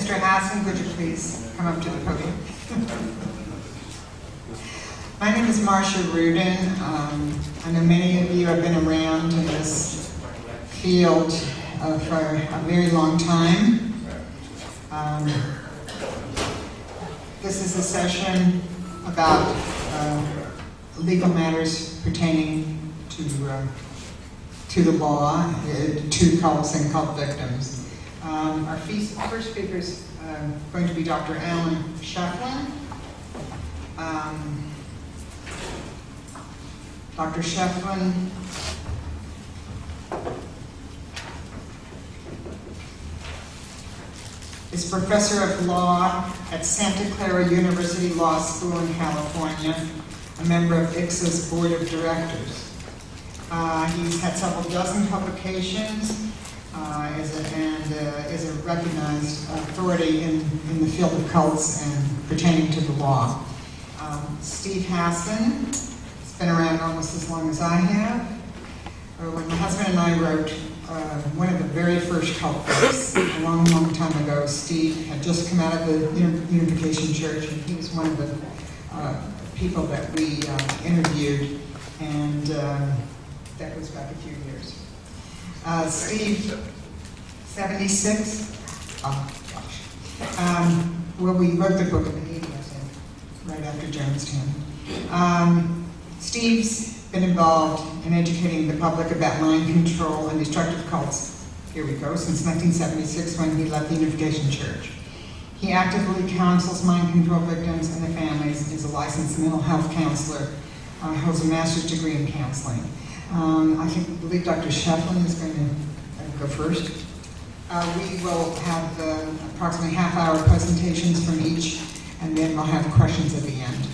Mr. Hassan, could you please come up to the podium? My name is Marcia Rudin. I know many of you have been around in this field for a very long time. This is a session about legal matters pertaining to the law, to cults and cult victims. Our first speaker is going to be Dr. Scheflin. Dr. Scheflin is professor of law at Santa Clara University Law School in California, a member of ICSA's board of directors. He's had several dozen publications and is a recognized authority in the field of cults and pertaining to the law. Steve Hassan has been around almost as long as I have. When my husband and I wrote one of the very first cult books a long, long time ago, Steve had just come out of the Unification Church, and he was one of the people that we interviewed, and that goes back a few years. Steve, 76? Oh, gosh. Well, we wrote the book in the 80s, I think, right after Jonestown. Steve's been involved in educating the public about mind control and destructive cults, here we go, since 1976 when he left the Unification Church. He actively counsels mind control victims and their families, is a licensed mental health counselor, holds a master's degree in counseling. I believe Dr. Scheflin is going to go first. We will have approximately half-hour presentations from each, and then we'll have questions at the end.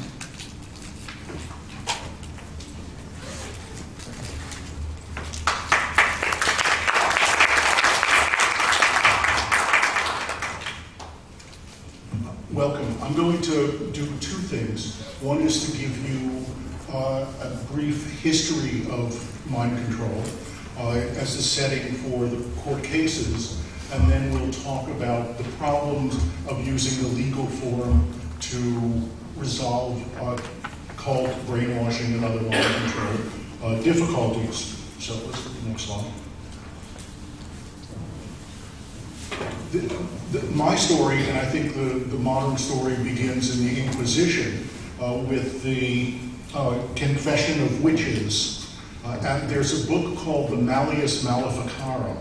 Welcome. I'm going to do two things. One is to give you a brief history of mind control as the setting for the court cases, and then we'll talk about the problems of using the legal form to resolve cult, brainwashing, and other mind control difficulties. So let's look at the next slide. My story, and I think the modern story, begins in the Inquisition with the Confession of Witches. And there's a book called the Malleus Maleficarum,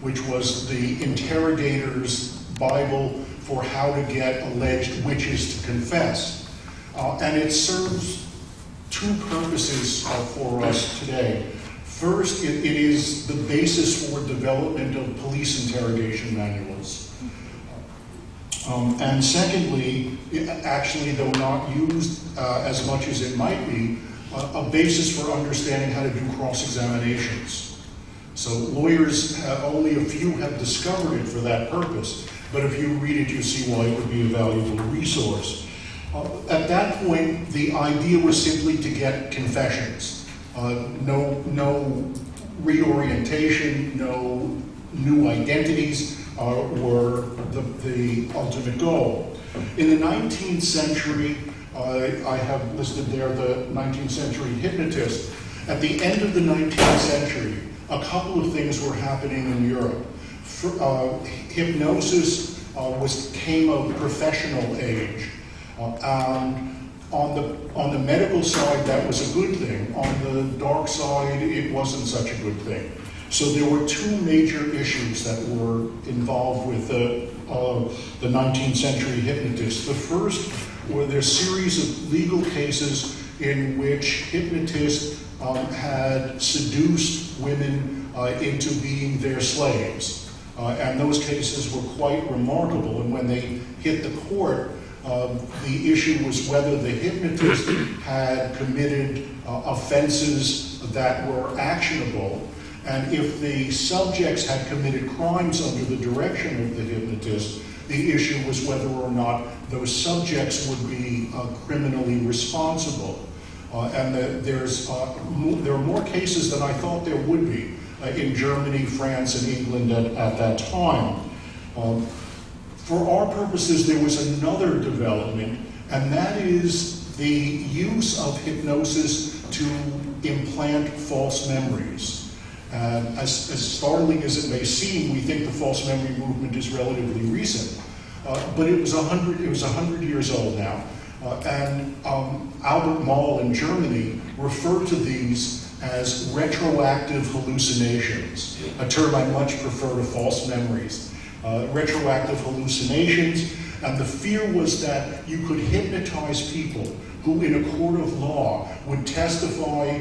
which was the interrogator's Bible for how to get alleged witches to confess. And it serves two purposes for us today. First, it is the basis for development of police interrogation manuals. And secondly, actually, though not used as much as it might be, a basis for understanding how to do cross-examinations. So lawyers, only a few have discovered it for that purpose, but if you read it, you see why it would be a valuable resource. At that point, the idea was simply to get confessions. No reorientation, no new identities were the ultimate goal. In the 19th century, I have listed there the 19th century hypnotist. At the end of the 19th century, a couple of things were happening in Europe. Hypnosis came of professional age. On the medical side, that was a good thing. On the dark side, it wasn't such a good thing. So there were two major issues that were involved with the 19th century hypnotists. The first were their series of legal cases in which hypnotists had seduced women into being their slaves. And those cases were quite remarkable. And when they hit the court, the issue was whether the hypnotist had committed offenses that were actionable, and if the subjects had committed crimes under the direction of the hypnotist, the issue was whether or not those subjects would be criminally responsible. And there are more cases than I thought there would be in Germany, France, and England at that time. For our purposes, there was another development, and that is the use of hypnosis to implant false memories. As startling as it may seem, we think the false memory movement is relatively recent, but it was 100 years old now. And Albert Moll in Germany referred to these as retroactive hallucinations, a term I much prefer to false memories. Retroactive hallucinations, and the fear was that you could hypnotize people who in a court of law would testify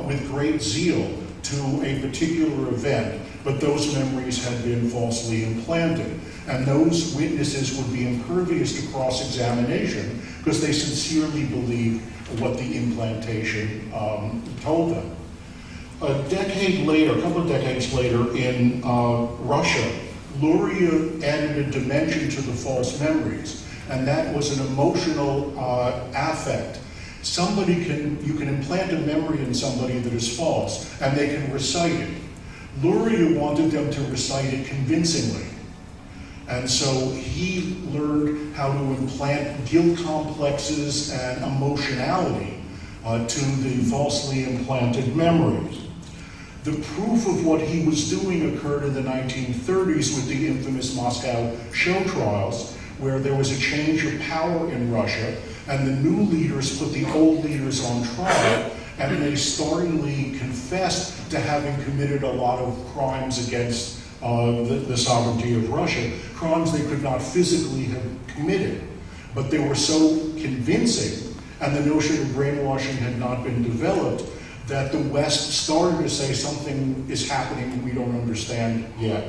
with great zeal to a particular event, but those memories had been falsely implanted. And those witnesses would be impervious to cross-examination because they sincerely believed what the implantation told them. A couple of decades later in Russia, Luria added a dimension to the false memories, and that was an emotional affect. You can implant a memory in somebody that is false, and they can recite it. Luria wanted them to recite it convincingly. And so he learned how to implant guilt complexes and emotionality to the falsely implanted memories. The proof of what he was doing occurred in the 1930s with the infamous Moscow show trials, where there was a change of power in Russia, and the new leaders put the old leaders on trial, and they startlingly confessed to having committed a lot of crimes against the sovereignty of Russia, crimes they could not physically have committed. But they were so convincing, and the notion of brainwashing had not been developed, that the West started to say something is happening we don't understand yet.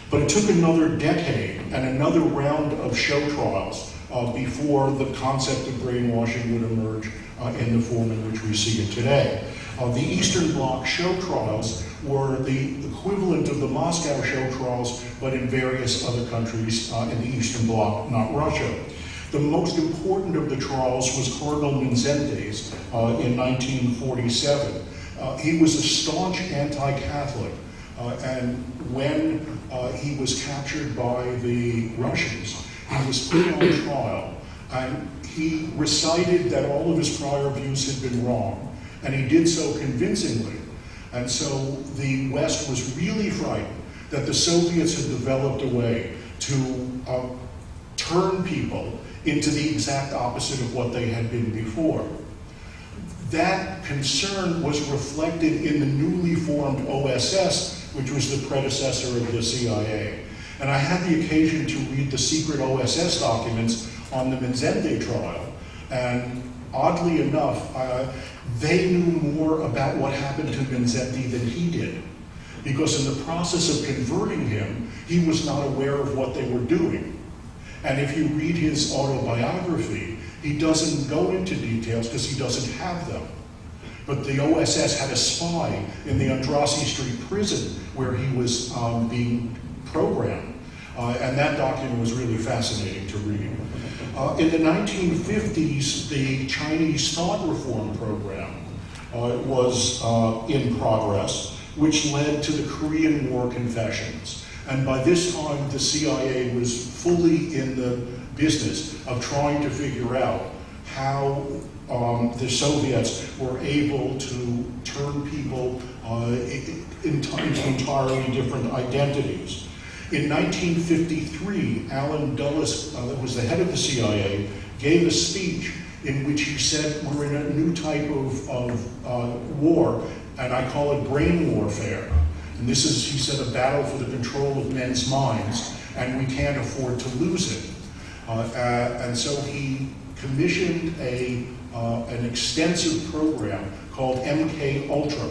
But it took another decade and another round of show trials before the concept of brainwashing would emerge in the form in which we see it today. The Eastern Bloc show trials were the equivalent of the Moscow show trials, but in various other countries in the Eastern Bloc, not Russia. The most important of the trials was Cardinal Minzente's in 1947. He was a staunch anti-Catholic, and when he was captured by the Russians, he was put on trial, and he recited that all of his prior views had been wrong, and he did so convincingly. And so the West was really frightened that the Soviets had developed a way to turn people into the exact opposite of what they had been before. That concern was reflected in the newly formed OSS, which was the predecessor of the CIA. And I had the occasion to read the secret OSS documents on the Minzente trial, and oddly enough, they knew more about what happened to Minzente than he did, because in the process of converting him, he was not aware of what they were doing. And if you read his autobiography, he doesn't go into details because he doesn't have them. But the OSS had a spy in the Andrassy Street prison where he was being programmed. And that document was really fascinating to read. In the 1950s, the Chinese thought reform program was in progress, which led to the Korean War confessions. And by this time, the CIA was fully in the business of trying to figure out how the Soviets were able to turn people into entirely different identities. In 1953, Allen Dulles, that was the head of the CIA, gave a speech in which he said, we're in a new type of war, and I call it brain warfare. And this is, he said, a battle for the control of men's minds, and we can't afford to lose it. And so he commissioned an extensive program called MK Ultra,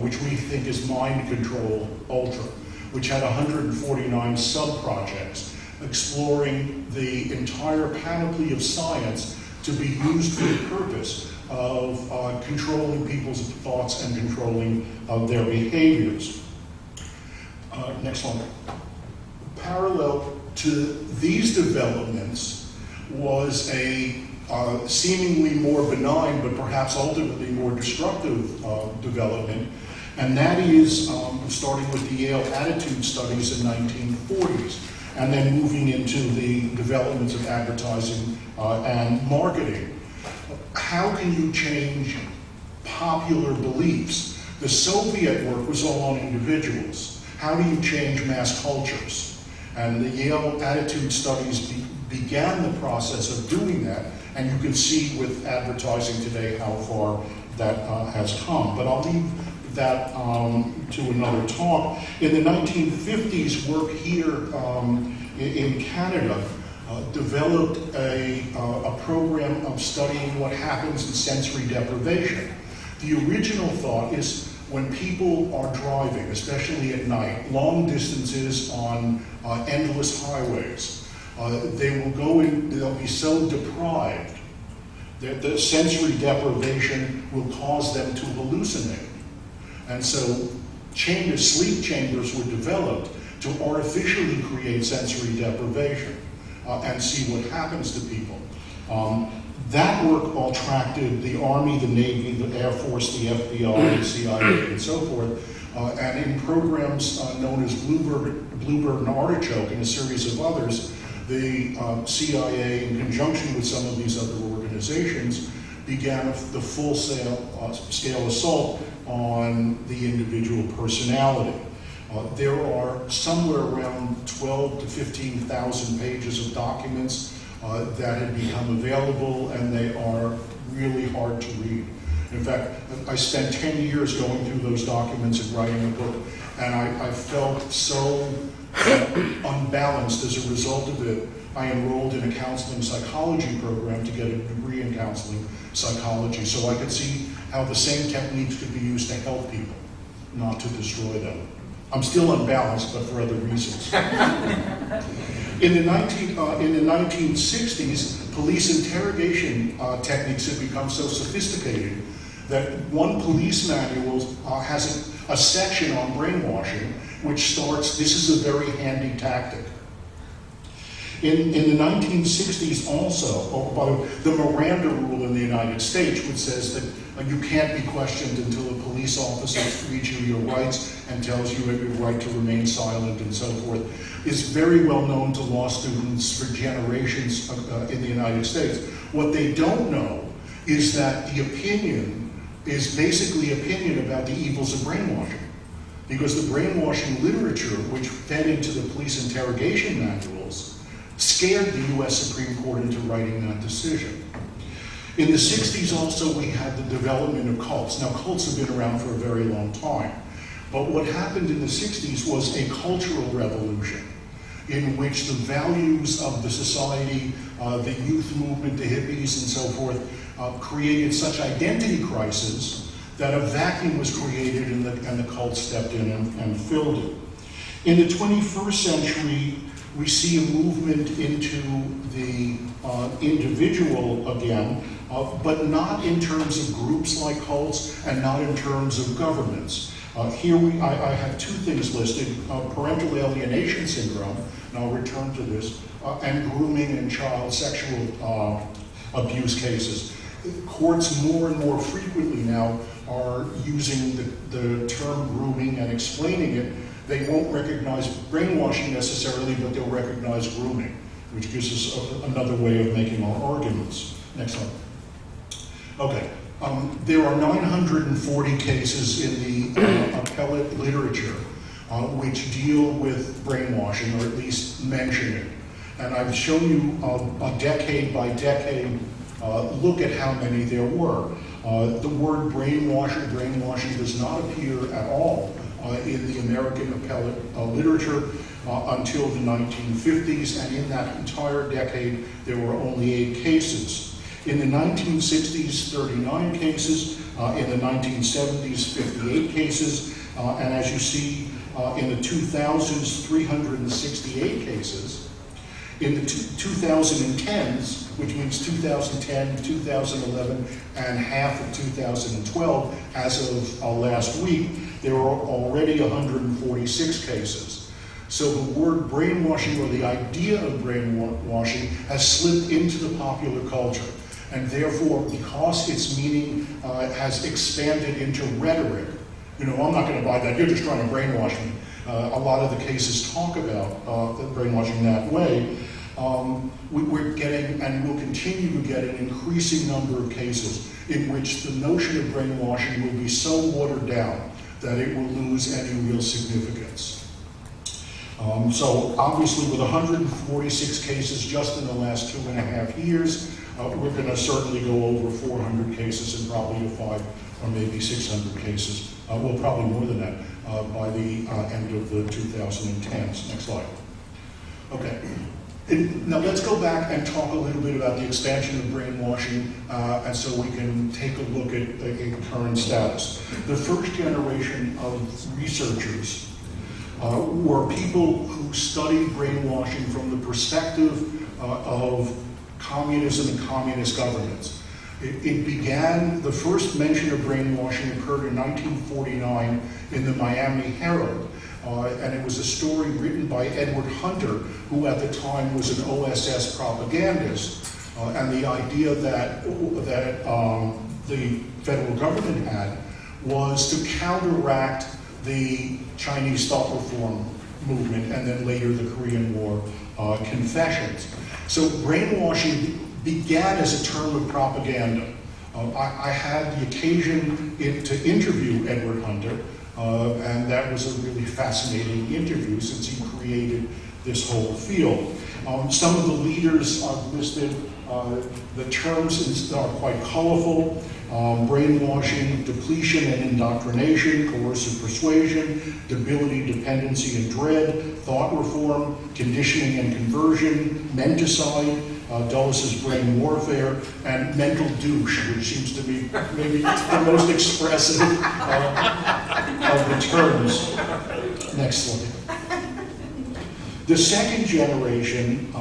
which we think is Mind Control Ultra, which had 149 sub-projects exploring the entire panoply of science to be used for the purpose of controlling people's thoughts and controlling their behaviors. Next one. Parallel to these developments was a seemingly more benign, but perhaps ultimately more destructive development, and that is starting with the Yale attitude studies in the 1940s. and then moving into the developments of advertising and marketing. How can you change popular beliefs? The Soviet work was all on individuals. How do you change mass cultures? And the Yale Attitude Studies began the process of doing that, and you can see with advertising today how far that has come. But I'll leave that to another talk. In the 1950s, work here in Canada developed a program of studying what happens in sensory deprivation. The original thought is when people are driving, especially at night, long distances on endless highways, they will go in, they'll be so deprived that the sensory deprivation will cause them to hallucinate. And so sleep chambers were developed to artificially create sensory deprivation and see what happens to people. That work all attracted the Army, the Navy, the Air Force, the FBI, the CIA, and so forth. And in programs known as Bluebird and Artichoke and a series of others, the CIA, in conjunction with some of these other organizations, began the full-scale assault on the individual personality. There are somewhere around 12 to 15,000 pages of documents that have become available, and they are really hard to read. In fact, I spent 10 years going through those documents and writing a book, and I felt so unbalanced as a result of it. I enrolled in a counseling psychology program to get a degree in counseling psychology, so I could see how the same techniques could be used to help people, not to destroy them. I'm still unbalanced, but for other reasons. In the 1960s, police interrogation techniques had become so sophisticated that one police manual has a section on brainwashing, which starts, "This is a very handy tactic." In the 1960s also, the Miranda rule in the United States, which says that you can't be questioned until a police officer reads you your rights and tells you your right to remain silent and so forth, is very well known to law students for generations in the United States. What they don't know is that the opinion is basically opinion about the evils of brainwashing. Because the brainwashing literature, which fed into the police interrogation manuals, scared the US Supreme Court into writing that decision. In the 60s also, we had the development of cults. Now, cults have been around for a very long time. But what happened in the 60s was a cultural revolution in which the values of the society, the youth movement, the hippies, and so forth, created such identity crisis that a vacuum was created and the cults stepped in and filled it. In the 21st century, we see a movement into the individual again, but not in terms of groups like cults and not in terms of governments. Here I have two things listed, parental alienation syndrome, and I'll return to this, and grooming and child sexual abuse cases. Courts more and more frequently now are using the term grooming and explaining it. They won't recognize brainwashing necessarily, but they'll recognize grooming, which gives us another way of making our arguments. Next slide. Okay. There are 940 cases in the appellate literature which deal with brainwashing, or at least mention it. And I've shown you a decade by decade look at how many there were. The word brainwashing does not appear at all in the American appellate literature until the 1950s, and in that entire decade there were only 8 cases. In the 1960s, 39 cases, in the 1970s, 58 cases, and as you see in the 2000s, 368 cases. In the 2010s, which means 2010, 2011, and half of 2012, as of last week, there are already 146 cases. So the word brainwashing, or the idea of brainwashing, has slipped into the popular culture. And therefore, because its meaning has expanded into rhetoric, you know, I'm not going to buy that, you're just trying to brainwash me. a lot of the cases talk about the brainwashing that way. We're getting, and will continue to get, an increasing number of cases in which the notion of brainwashing will be so watered down that it will lose any real significance. So obviously with 146 cases just in the last 2.5 years, we're going to certainly go over 400 cases and probably to 500 or maybe 600 cases, well, probably more than that, by the end of the 2010s. Next slide. Okay. Now let's go back and talk a little bit about the expansion of brainwashing, and so we can take a look at current status. The first generation of researchers were people who studied brainwashing from the perspective of communism and communist governments. It began, the first mention of brainwashing occurred in 1949 in the Miami Herald. And it was a story written by Edward Hunter, who at the time was an OSS propagandist. And the idea that the federal government had was to counteract the Chinese thought reform movement and then later the Korean War confessions. So brainwashing began as a term of propaganda. I had the occasion to interview Edward Hunter. And that was a really fascinating interview since he created this whole field. Some of the leaders I've listed, the terms are quite colorful. Brainwashing, depletion and indoctrination, coercive persuasion, debility, dependency and dread, thought reform, conditioning and conversion, menticide, Dulles' brain warfare, and mental douche, which seems to be maybe the most expressive of the terms. Next slide. The second generation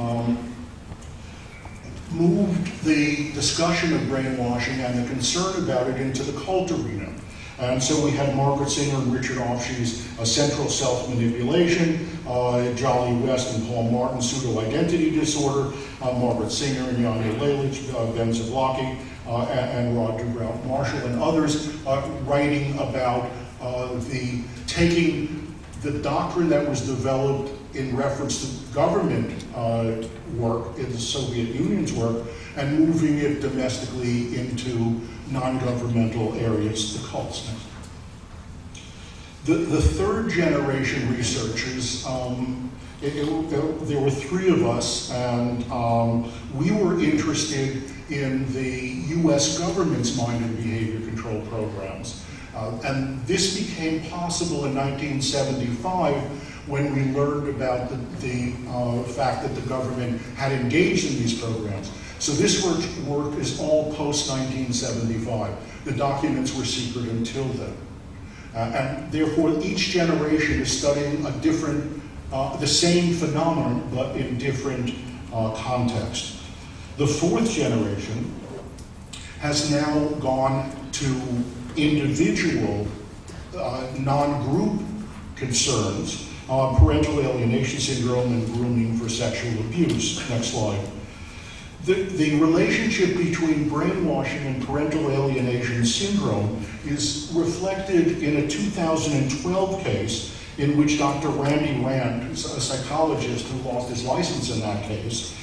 moved the discussion of brainwashing and the concern about it into the cult arena. And so we had Margaret Singer and Richard Offshe's Central Self-Manipulation, Jolly West and Paul Martin's Pseudo-Identity Disorder, Margaret Singer and Janja Lalich, Ben Zablocki, and Roger Brown Marshall and others writing about taking the doctrine that was developed in reference to government work in the Soviet Union's work and moving it domestically into non-governmental areas, the cults. The third generation researchers, there were 3 of us, and we were interested in the US government's mind and behavior control programs. And this became possible in 1975 when we learned about the fact that the government had engaged in these programs. So this work is all post-1975. The documents were secret until then. And therefore, each generation is studying a different, the same phenomenon, but in different context. The fourth generation has now gone to individual, non-group concerns, parental alienation syndrome and grooming for sexual abuse. Next slide. The relationship between brainwashing and parental alienation syndrome is reflected in a 2012 case in which Dr. Randy Rand, a psychologist who lost his license in that case,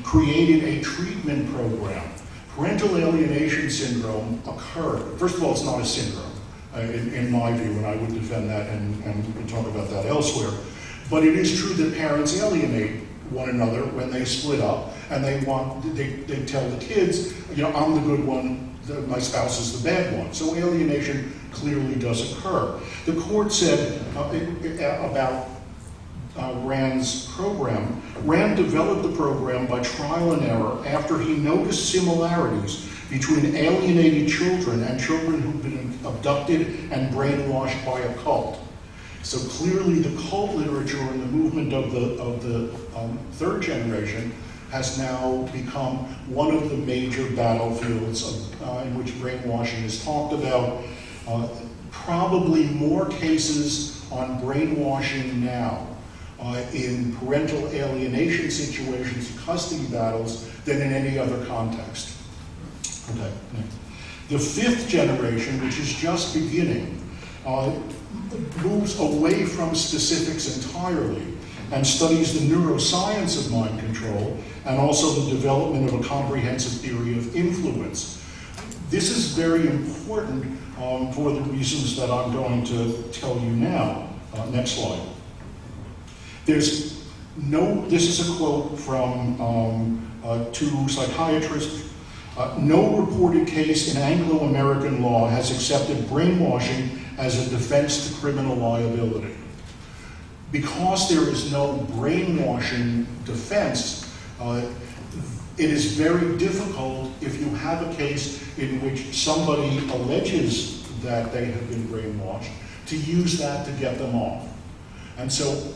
created a treatment program. Parental alienation syndrome occurred. First of all, it's not a syndrome, in my view, and I would defend that, and we can talk about that elsewhere. But it is true that parents alienate one another when they split up, and they tell the kids, you know, I'm the good one, my spouse is the bad one. So alienation clearly does occur. The court said about Rand's program, Rand developed the program by trial and error after he noticed similarities between alienated children and children who've been abducted and brainwashed by a cult. So clearly the cult literature and the movement of the third generation has now become one of the major battlefields in which brainwashing is talked about. Probably more cases on brainwashing now in parental alienation situations, custody battles, than in any other context. Okay. The fifth generation, which is just beginning, moves away from specifics entirely and studies the neuroscience of mind control and also the development of a comprehensive theory of influence. This is very important for the reasons that I'm going to tell you now. Next slide. This is a quote from two psychiatrists. No reported case in Anglo-American law has accepted brainwashing as a defense to criminal liability. Because there is no brainwashing defense, it is very difficult if you have a case in which somebody alleges that they have been brainwashed to use that to get them off. And so,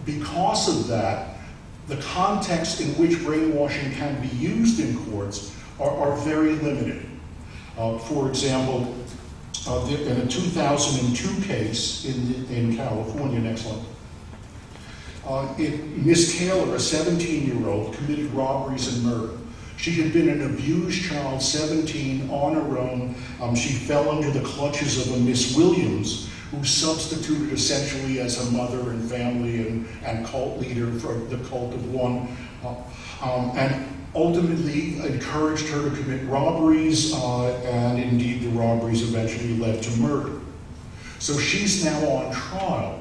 because of that, the context in which brainwashing can be used in courts are very limited. For example, in a 2002 case in California, next slide, Miss Taylor, a 17-year-old, committed robberies and murder. She had been an abused child, 17, on her own. She fell under the clutches of a Miss Williams, who substituted essentially as a mother and family and cult leader for the cult of one, and ultimately encouraged her to commit robberies, and indeed the robberies eventually led to murder. So she's now on trial,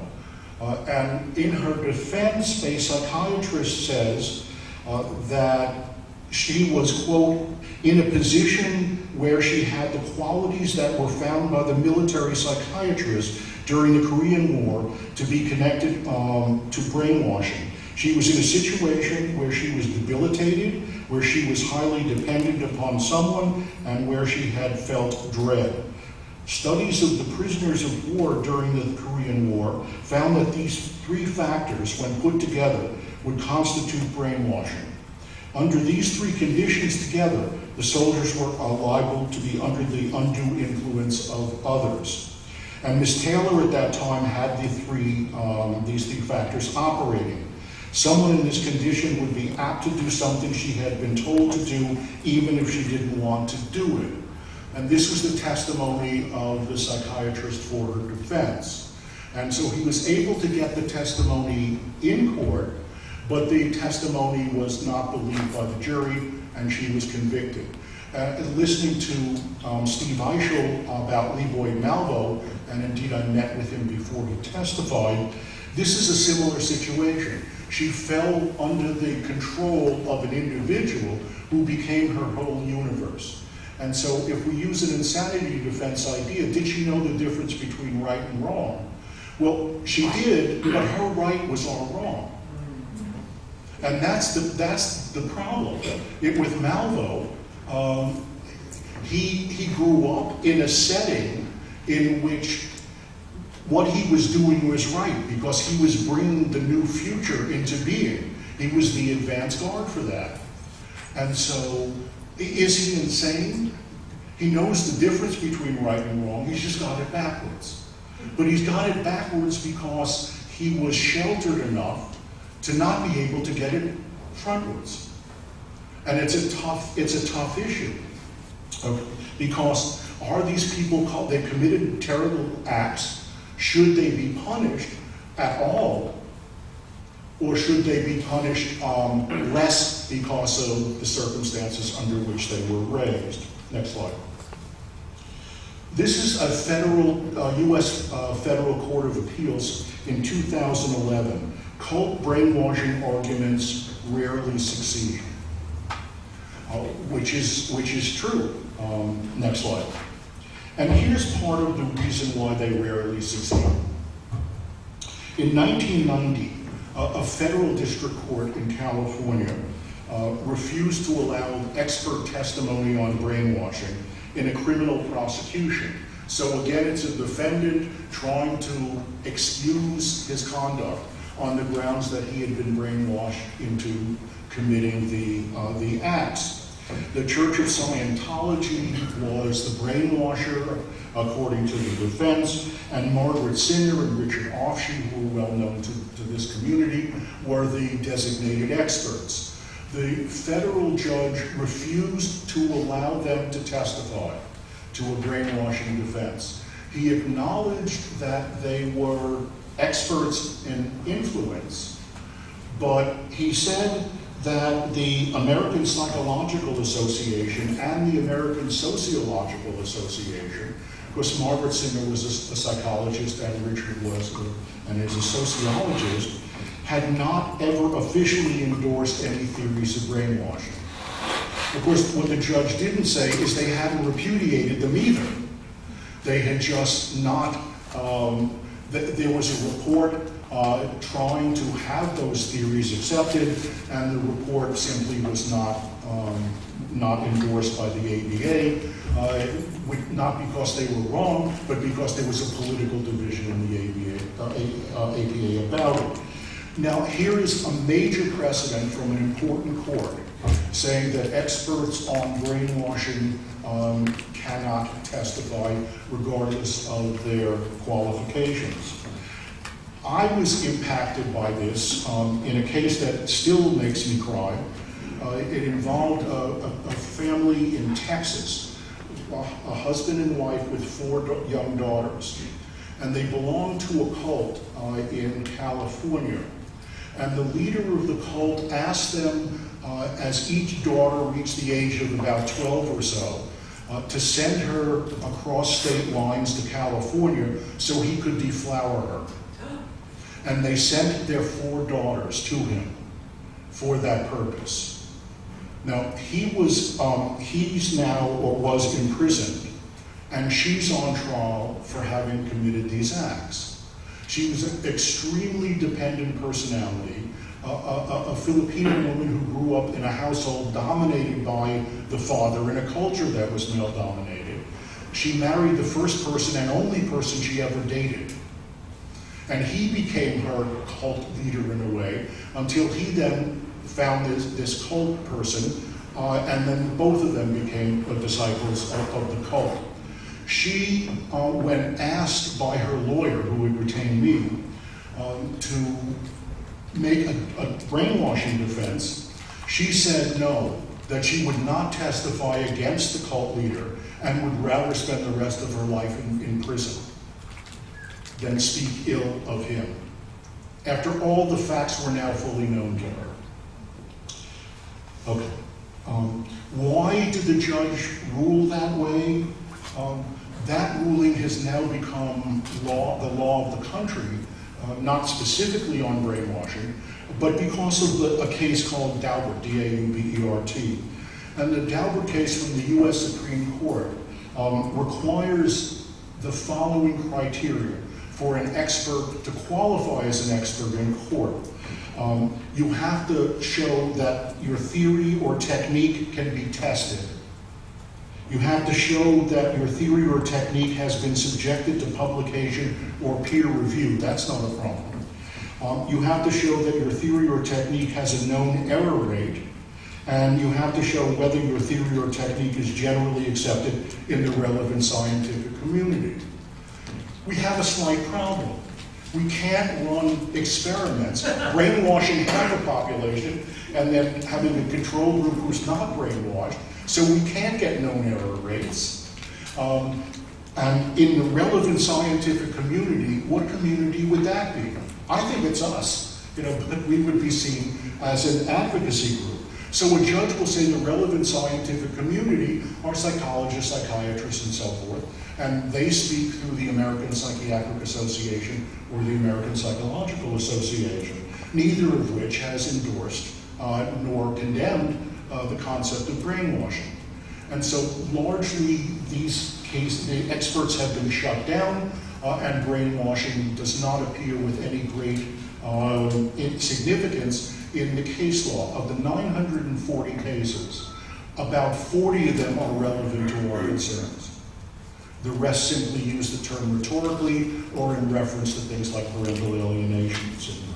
and in her defense, a psychiatrist says that she was, quote, in a position where she had the qualities that were found by the military psychiatrist during the Korean War to be connected to brainwashing. She was in a situation where she was debilitated, where she was highly dependent upon someone, and where she had felt dread. Studies of the prisoners of war during the Korean War found that these three factors, when put together, would constitute brainwashing. Under these three conditions together, the soldiers were liable to be under the undue influence of others. And Miss Taylor at that time had these three factors operating. Someone in this condition would be apt to do something she had been told to do, even if she didn't want to do it. And this was the testimony of the psychiatrist for her defense. And so he was able to get the testimony in court, but the testimony was not believed by the jury, and she was convicted. Listening to Steve Eichel about Lee Boyd Malvo, and indeed I met with him before he testified, this is a similar situation. She fell under the control of an individual who became her whole universe. And so if we use an insanity defense idea, did she know the difference between right and wrong? Well, she did, but her right was all wrong. And that's the problem. With Malvo, he grew up in a setting in which what he was doing was right because he was bringing the new future into being. He was the advance guard for that. And so, is he insane? He knows the difference between right and wrong. He's just got it backwards. But he's got it backwards because he was sheltered enough to not be able to get it frontwards. And it's a tough issue. Because are these people they committed terrible acts? Should they be punished at all? Or should they be punished less because of the circumstances under which they were raised? Next slide. This is a federal, U.S. Federal Court of Appeals in 2011. Cult brainwashing arguments rarely succeed, which is true. Next slide. And here's part of the reason why they rarely succeed. In 1990, a federal district court in California refused to allow expert testimony on brainwashing in a criminal prosecution. So again, it's a defendant trying to excuse his conduct on the grounds that he had been brainwashed into committing the acts. The Church of Scientology was the brainwasher, according to the defense, and Margaret Singer and Richard Offshee, who were well known to this community, were the designated experts. The federal judge refused to allow them to testify to a brainwashing defense. He acknowledged that they were experts in influence, but he said that the American Psychological Association and the American Sociological Association, because Margaret Singer was a psychologist and Richard was, and is a sociologist, had not ever officially endorsed any theories of brainwashing. Of course, what the judge didn't say is they hadn't repudiated them either. They had just not, there was a report trying to have those theories accepted, and the report simply was not endorsed by the ABA, not because they were wrong, but because there was a political division in the APA about it. Now, here is a major precedent from an important court saying that experts on brainwashing cannot testify regardless of their qualifications. I was impacted by this in a case that still makes me cry. It involved a family in Texas, a husband and wife with 4 young daughters, and they belonged to a cult in California. And the leader of the cult asked them, as each daughter reached the age of about 12 or so, to send her across state lines to California so he could deflower her. And they sent their 4 daughters to him for that purpose. Now, he's now, or was imprisoned, and she's on trial for having committed these acts. She was an extremely dependent personality, a Filipino woman who grew up in a household dominated by the father in a culture that was male-dominated. She married the first person and only person she ever dated. And he became her cult leader in a way, until he then found this cult person, and then both of them became disciples of the cult. She, when asked by her lawyer, who had retained me, to make a brainwashing defense, she said no, that she would not testify against the cult leader and would rather spend the rest of her life in prison than speak ill of him, after all the facts were now fully known to her. Okay. Why did the judge rule that way? That ruling has now become the law of the country, not specifically on brainwashing, but because of a case called Daubert, D-A-U-B-E-R-T. And the Daubert case from the US Supreme Court requires the following criteria for an expert to qualify as an expert in court. You have to show that your theory or technique can be tested. You have to show that your theory or technique has been subjected to publication or peer review. That's not a problem. You have to show that your theory or technique has a known error rate, and you have to show whether your theory or technique is generally accepted in the relevant scientific community. We have a slight problem. We can't run experiments, brainwashing half the population, and then having a control group who's not brainwashed, so we can't get known error rates. And in the relevant scientific community, what community would that be? I think it's us, but we would be seen as an advocacy group. So a judge will say the relevant scientific community are psychologists, psychiatrists, and so forth, and they speak through the American Psychiatric Association or the American Psychological Association, neither of which has endorsed nor condemned the concept of brainwashing. And so largely these the experts have been shut down, and brainwashing does not appear with any great significance in the case law. Of the 940 cases, about 40 of them are relevant to our concerns. The rest simply use the term rhetorically or in reference to things like parental alienation syndrome.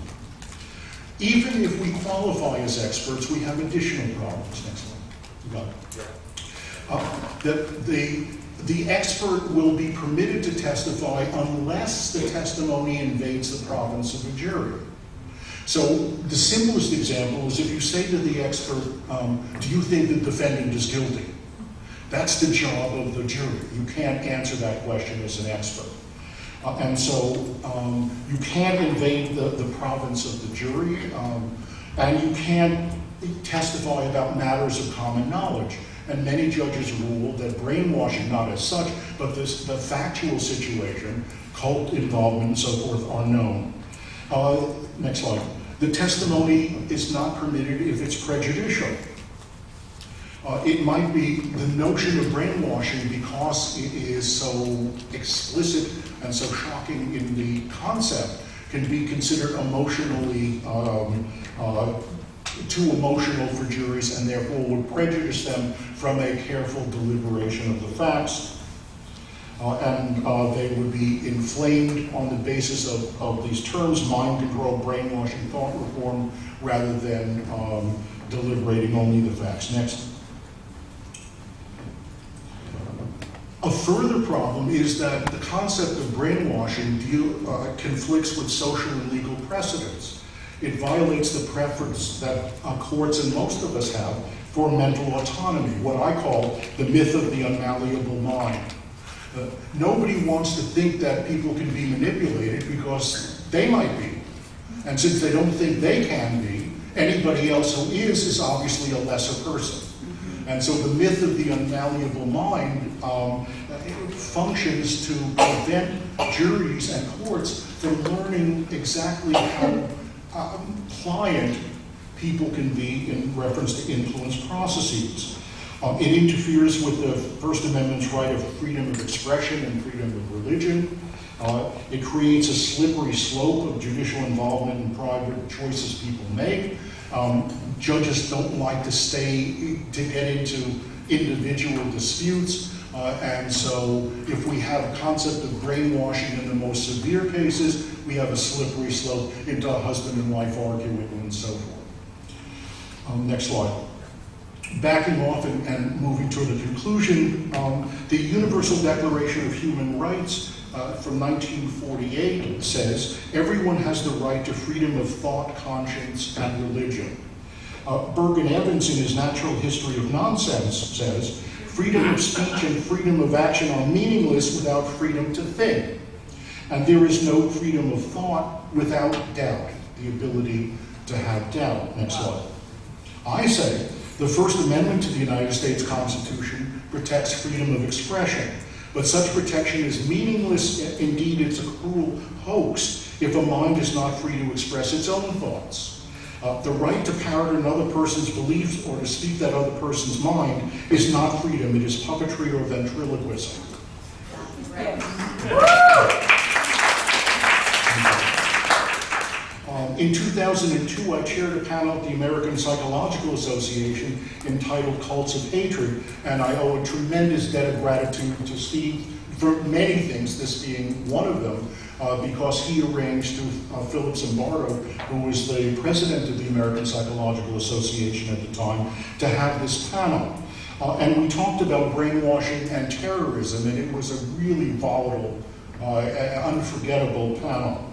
Even if we qualify as experts, we have additional problems. Next one. You got it. The expert will be permitted to testify unless the testimony invades the province of the jury. So the simplest example is if you say to the expert, do you think the defendant is guilty? That's the job of the jury. You can't answer that question as an expert. And so you can't invade the province of the jury, and you can't testify about matters of common knowledge. And many judges rule that brainwashing, not as such, but the factual situation, cult involvement and so forth, are known. Next slide. The testimony is not permitted if it's prejudicial. It might be the notion of brainwashing, because it is so explicit and so shocking in the concept, can be considered emotionally too emotional for juries, and therefore would prejudice them from a careful deliberation of the facts. And they would be inflamed on the basis of these terms: mind control, brainwashing, thought reform, rather than deliberating only the facts. Next. A further problem is that the concept of brainwashing conflicts with social and legal precedents. It violates the preference that courts and most of us have for mental autonomy, what I call the myth of the unmalleable mind. Nobody wants to think that people can be manipulated, because they might be. And since they don't think they can be, anybody else who is obviously a lesser person. And so the myth of the unmalleable mind functions to prevent juries and courts from learning exactly how pliant people can be in reference to influence processes. It interferes with the First Amendment's right of freedom of expression and freedom of religion. It creates a slippery slope of judicial involvement in private choices people make. Judges don't like to get into individual disputes, and so if we have a concept of brainwashing in the most severe cases, we have a slippery slope into a husband and wife arguing and so forth. Next slide. Backing off and moving to the conclusion, the Universal Declaration of Human Rights from 1948 says, everyone has the right to freedom of thought, conscience, and religion. Bergen Evans, in his Natural History of Nonsense, says, freedom of speech and freedom of action are meaningless without freedom to think. And there is no freedom of thought without doubt, the ability to have doubt. Next slide. I say, the First Amendment to the United States Constitution protects freedom of expression, but such protection is meaningless, indeed it's a cruel hoax, if a mind is not free to express its own thoughts. The right to parrot another person's beliefs or to speak that other person's mind is not freedom, it is puppetry or ventriloquism. In 2002, I chaired a panel at the American Psychological Association entitled Cults of Hatred, and I owe a tremendous debt of gratitude to Steve for many things, this being one of them, because he arranged to Philip Zimbardo, who was the president of the American Psychological Association at the time, to have this panel. And we talked about brainwashing and terrorism, and it was a really volatile, unforgettable panel.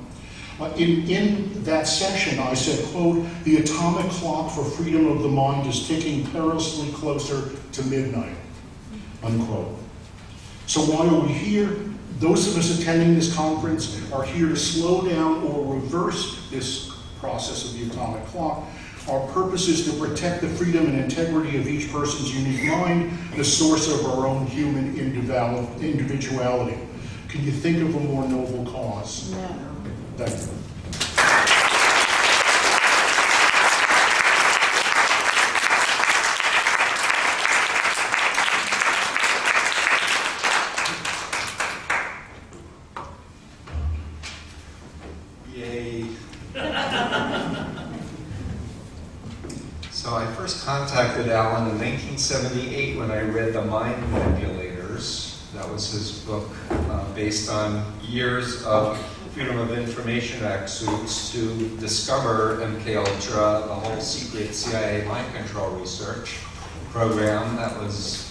In that session, I said, quote, the atomic clock for freedom of the mind is ticking perilously closer to midnight, unquote. So why are we here? Those of us attending this conference are here to slow down or reverse this process of the atomic clock. Our purpose is to protect the freedom and integrity of each person's unique mind, the source of our own human individuality. Can you think of a more noble cause? No. Thank you. So I first contacted Alan in 1978 when I read The Mind Manipulators. That was his book based on years of Freedom of Information Act suits to discover MKUltra, the whole secret CIA mind control research program that was,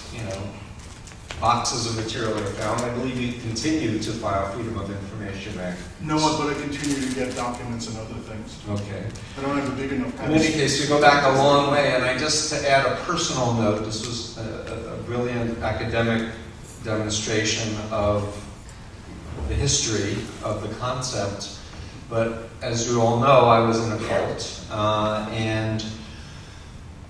boxes of material are found. I believe you continue to file Freedom of Information Act. No, but I continue to get documents and other things. Okay. I don't have a big enough In any case, you go back a long way, and just to add a personal note, this was a brilliant academic demonstration of the history of the concept. But as you all know, I was in a cult, and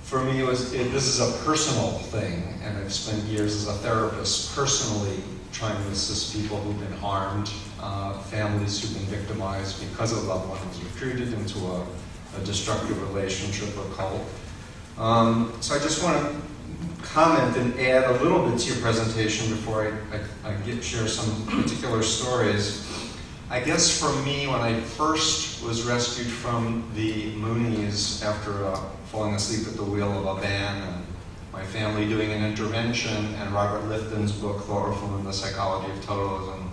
for me, this is a personal thing, and I've spent years as a therapist personally trying to assist people who've been harmed, families who've been victimized because a loved one was recruited into a destructive relationship or cult. So I just want to comment and add a little bit to your presentation before I share some particular stories. I guess for me, when I first was rescued from the Moonies after falling asleep at the wheel of a van, and my family doing an intervention, and Robert Lifton's book, Clara and the Psychology of Totalism,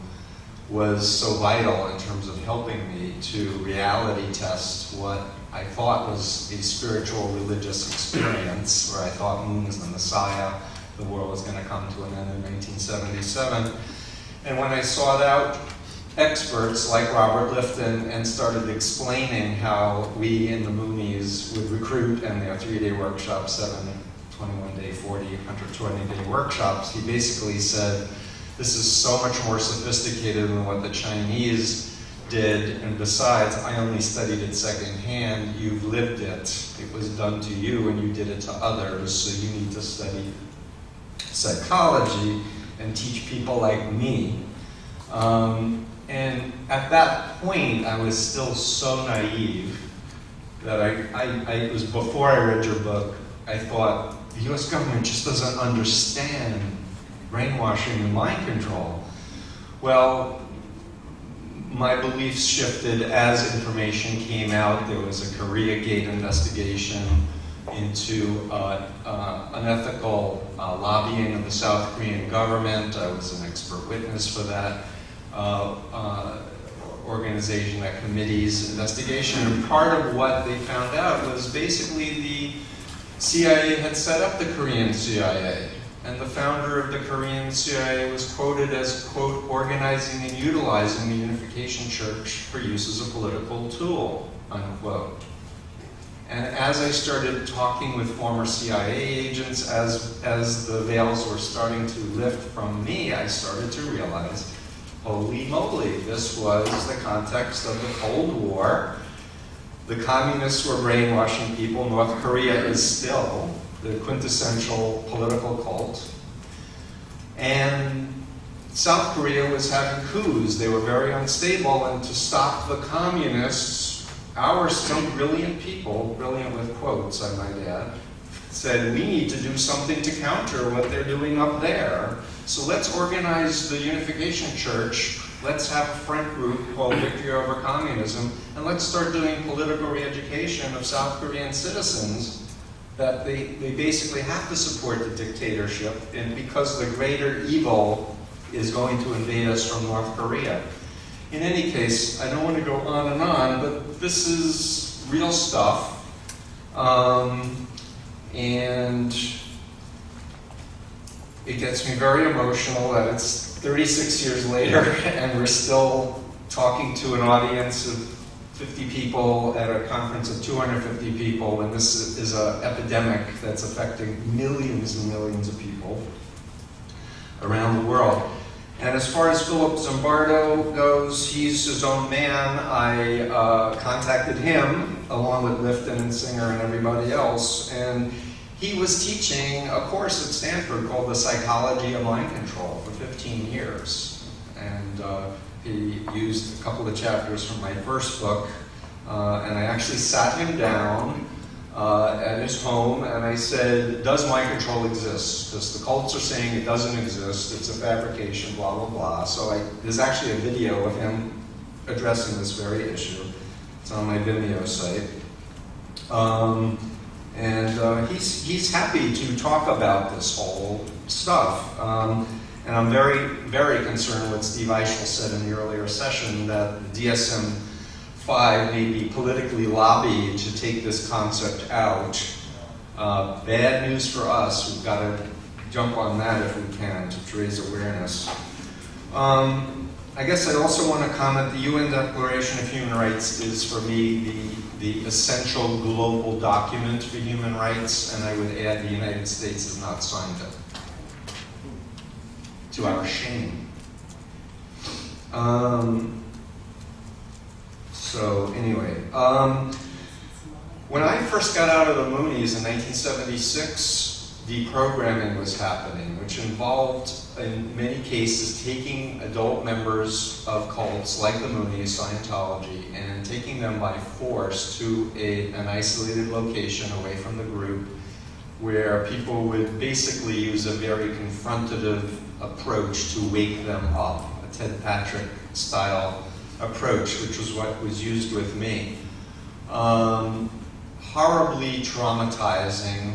was so vital in terms of helping me to reality test what I thought was a spiritual religious experience, where I thought Moon was the Messiah, the world was going to come to an end in 1977. And when I sought out experts like Robert Lifton and started explaining how we in the Moonies would recruit in their 3-day workshops, 7, 21-day, 40, 120-day workshops, he basically said, this is so much more sophisticated than what the Chinese did, and besides, I only studied it secondhand, you've lived it. It was done to you and you did it to others, so you need to study psychology and teach people like me. And at that point, I was still so naive that it was before I read your book, I thought, the US government just doesn't understand brainwashing and mind control. Well, my beliefs shifted as information came out. There was a Koreagate investigation into unethical lobbying of the South Korean government. I was an expert witness for that organization, that committee's investigation. And part of what they found out was basically the CIA had set up the Korean CIA. And the founder of the Korean CIA was quoted as, quote, organizing and utilizing the Unification Church for use as a political tool, unquote. And as I started talking with former CIA agents, as the veils were starting to lift from me, I started to realize, holy moly, this was the context of the Cold War. The communists were brainwashing people. North Korea is still the quintessential political cult. And South Korea was having coups. They were very unstable, and to stop the communists, some brilliant people, brilliant with quotes, I might add, said, we need to do something to counter what they're doing up there. So let's organize the Unification Church. Let's have a front group called Victory Over Communism, and let's start doing political re-education of South Korean citizens that they basically have to support the dictatorship, and because the greater evil is going to invade us from North Korea. In any case, I don't want to go on, but this is real stuff. And it gets me very emotional that it's 36 years later and we're still talking to an audience of 50 people at a conference of 250 people, and this is an epidemic that's affecting millions and millions of people around the world. And as far as Philip Zimbardo goes, he's his own man. I contacted him along with Lifton and Singer and everybody else, and he was teaching a course at Stanford called The Psychology of Mind Control for 15 years. And he used a couple of chapters from my first book, and I actually sat him down at his home, and I said, does mind control exist? Because the cults are saying it doesn't exist, it's a fabrication, blah, blah, blah. So there's actually a video of him addressing this very issue. It's on my Vimeo site. He's happy to talk about this whole stuff. And I'm very, very concerned what Steve Eichel said in the earlier session, that the DSM-5 may be politically lobbied to take this concept out. Bad news for us. We've got to jump on that if we can to raise awareness. I guess I also want to comment, the UN Declaration of Human Rights is for me the essential global document for human rights, and I would add the United States has not signed it. to our shame. So anyway, when I first got out of the Moonies in 1976, deprogramming was happening, which involved, in many cases, taking adult members of cults like the Moonies, Scientology, and taking them by force to an isolated location away from the group, where people would basically use a very confrontative approach to wake them up, a Ted Patrick style approach, which was what was used with me. Horribly traumatizing,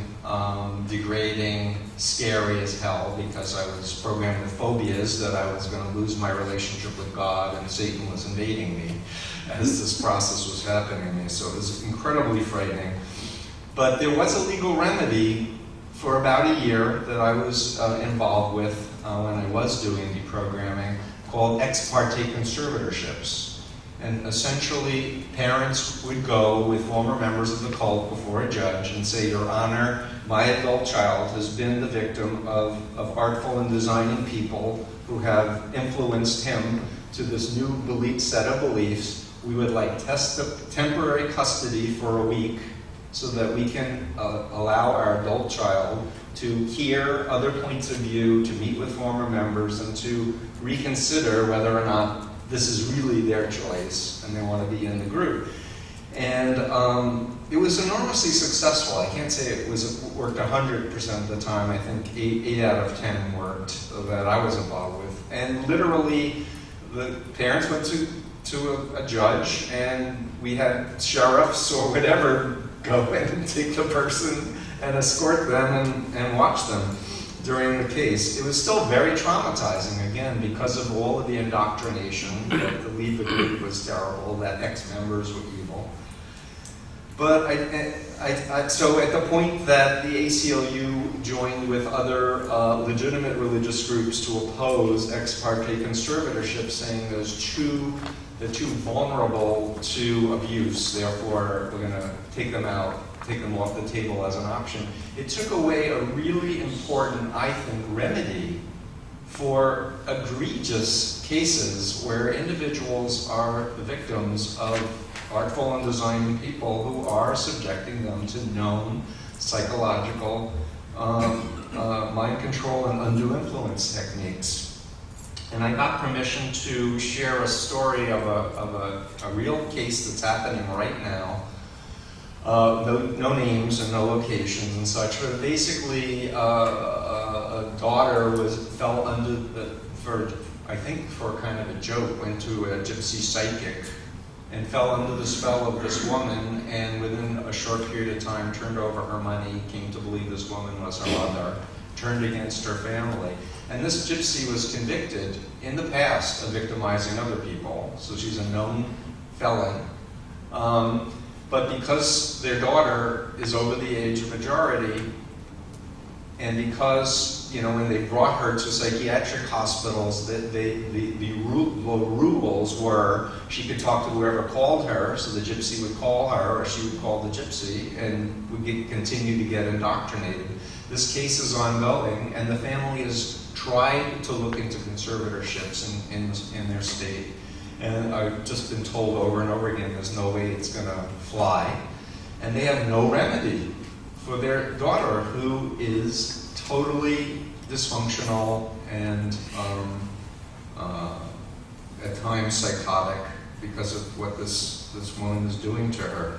degrading, scary as hell, because I was programmed with phobias that I was going to lose my relationship with God and Satan was invading me as this process was happening to me. So it was incredibly frightening. But there was a legal remedy for about a year that I was involved with when I was doing deprogramming, called ex parte conservatorships. And essentially, parents would go with former members of the cult before a judge and say, Your Honor, my adult child has been the victim of artful and designing people who have influenced him to this new set of beliefs. We would like temporary custody for a week so that we can allow our adult child to hear other points of view, to meet with former members, and to reconsider whether or not this is really their choice and they want to be in the group. And it was enormously successful. I can't say it worked 100% of the time. I think 8 out of 10 worked that I was involved with. And literally, the parents went to a judge, and we had sheriffs or whatever go and take the person and escort them and watch them during the case. It was still very traumatizing, again, because of all of the indoctrination that the lead the group was terrible, that ex-members were evil. But so at the point that the ACLU joined with other legitimate religious groups to oppose ex parte conservatorship, saying they're too vulnerable to abuse, therefore we're going to take them out, take them off the table as an option. It took away a really important, I think, remedy for egregious cases where individuals are the victims of artful and designing people who are subjecting them to known psychological mind control and undue influence techniques. And I got permission to share a story of a real case that's happening right now. No names and no locations and such, but basically a daughter fell under I think for kind of a joke, went to a gypsy psychic and fell under the spell of this woman, and within a short period of time turned over her money, came to believe this woman was her mother, turned against her family. And this gypsy was convicted in the past of victimizing other people, so she's a known felon. But because their daughter is over the age of majority, and because, you know, when they brought her to psychiatric hospitals, the rules were she could talk to whoever called her, so the gypsy would call her, or she would call the gypsy, and would continue to get indoctrinated. This case is ongoing, and the family has tried to look into conservatorships in their state. And I've just been told over and over again, there's no way it's going to fly. And they have no remedy for their daughter, who is totally dysfunctional and at times psychotic because of what this woman is doing to her.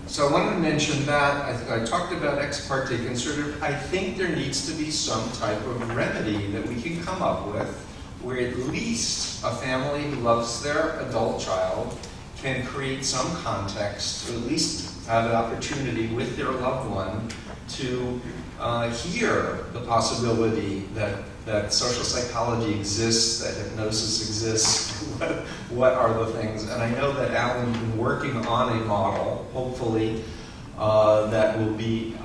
So I wanted to mention that. I talked about ex parte conservative. I think there needs to be some type of remedy that we can come up with, where at least a family who loves their adult child can create some context, or at least have an opportunity with their loved one to hear the possibility that social psychology exists, that hypnosis exists, what are the things. And I know that Alan's been working on a model, hopefully, that will be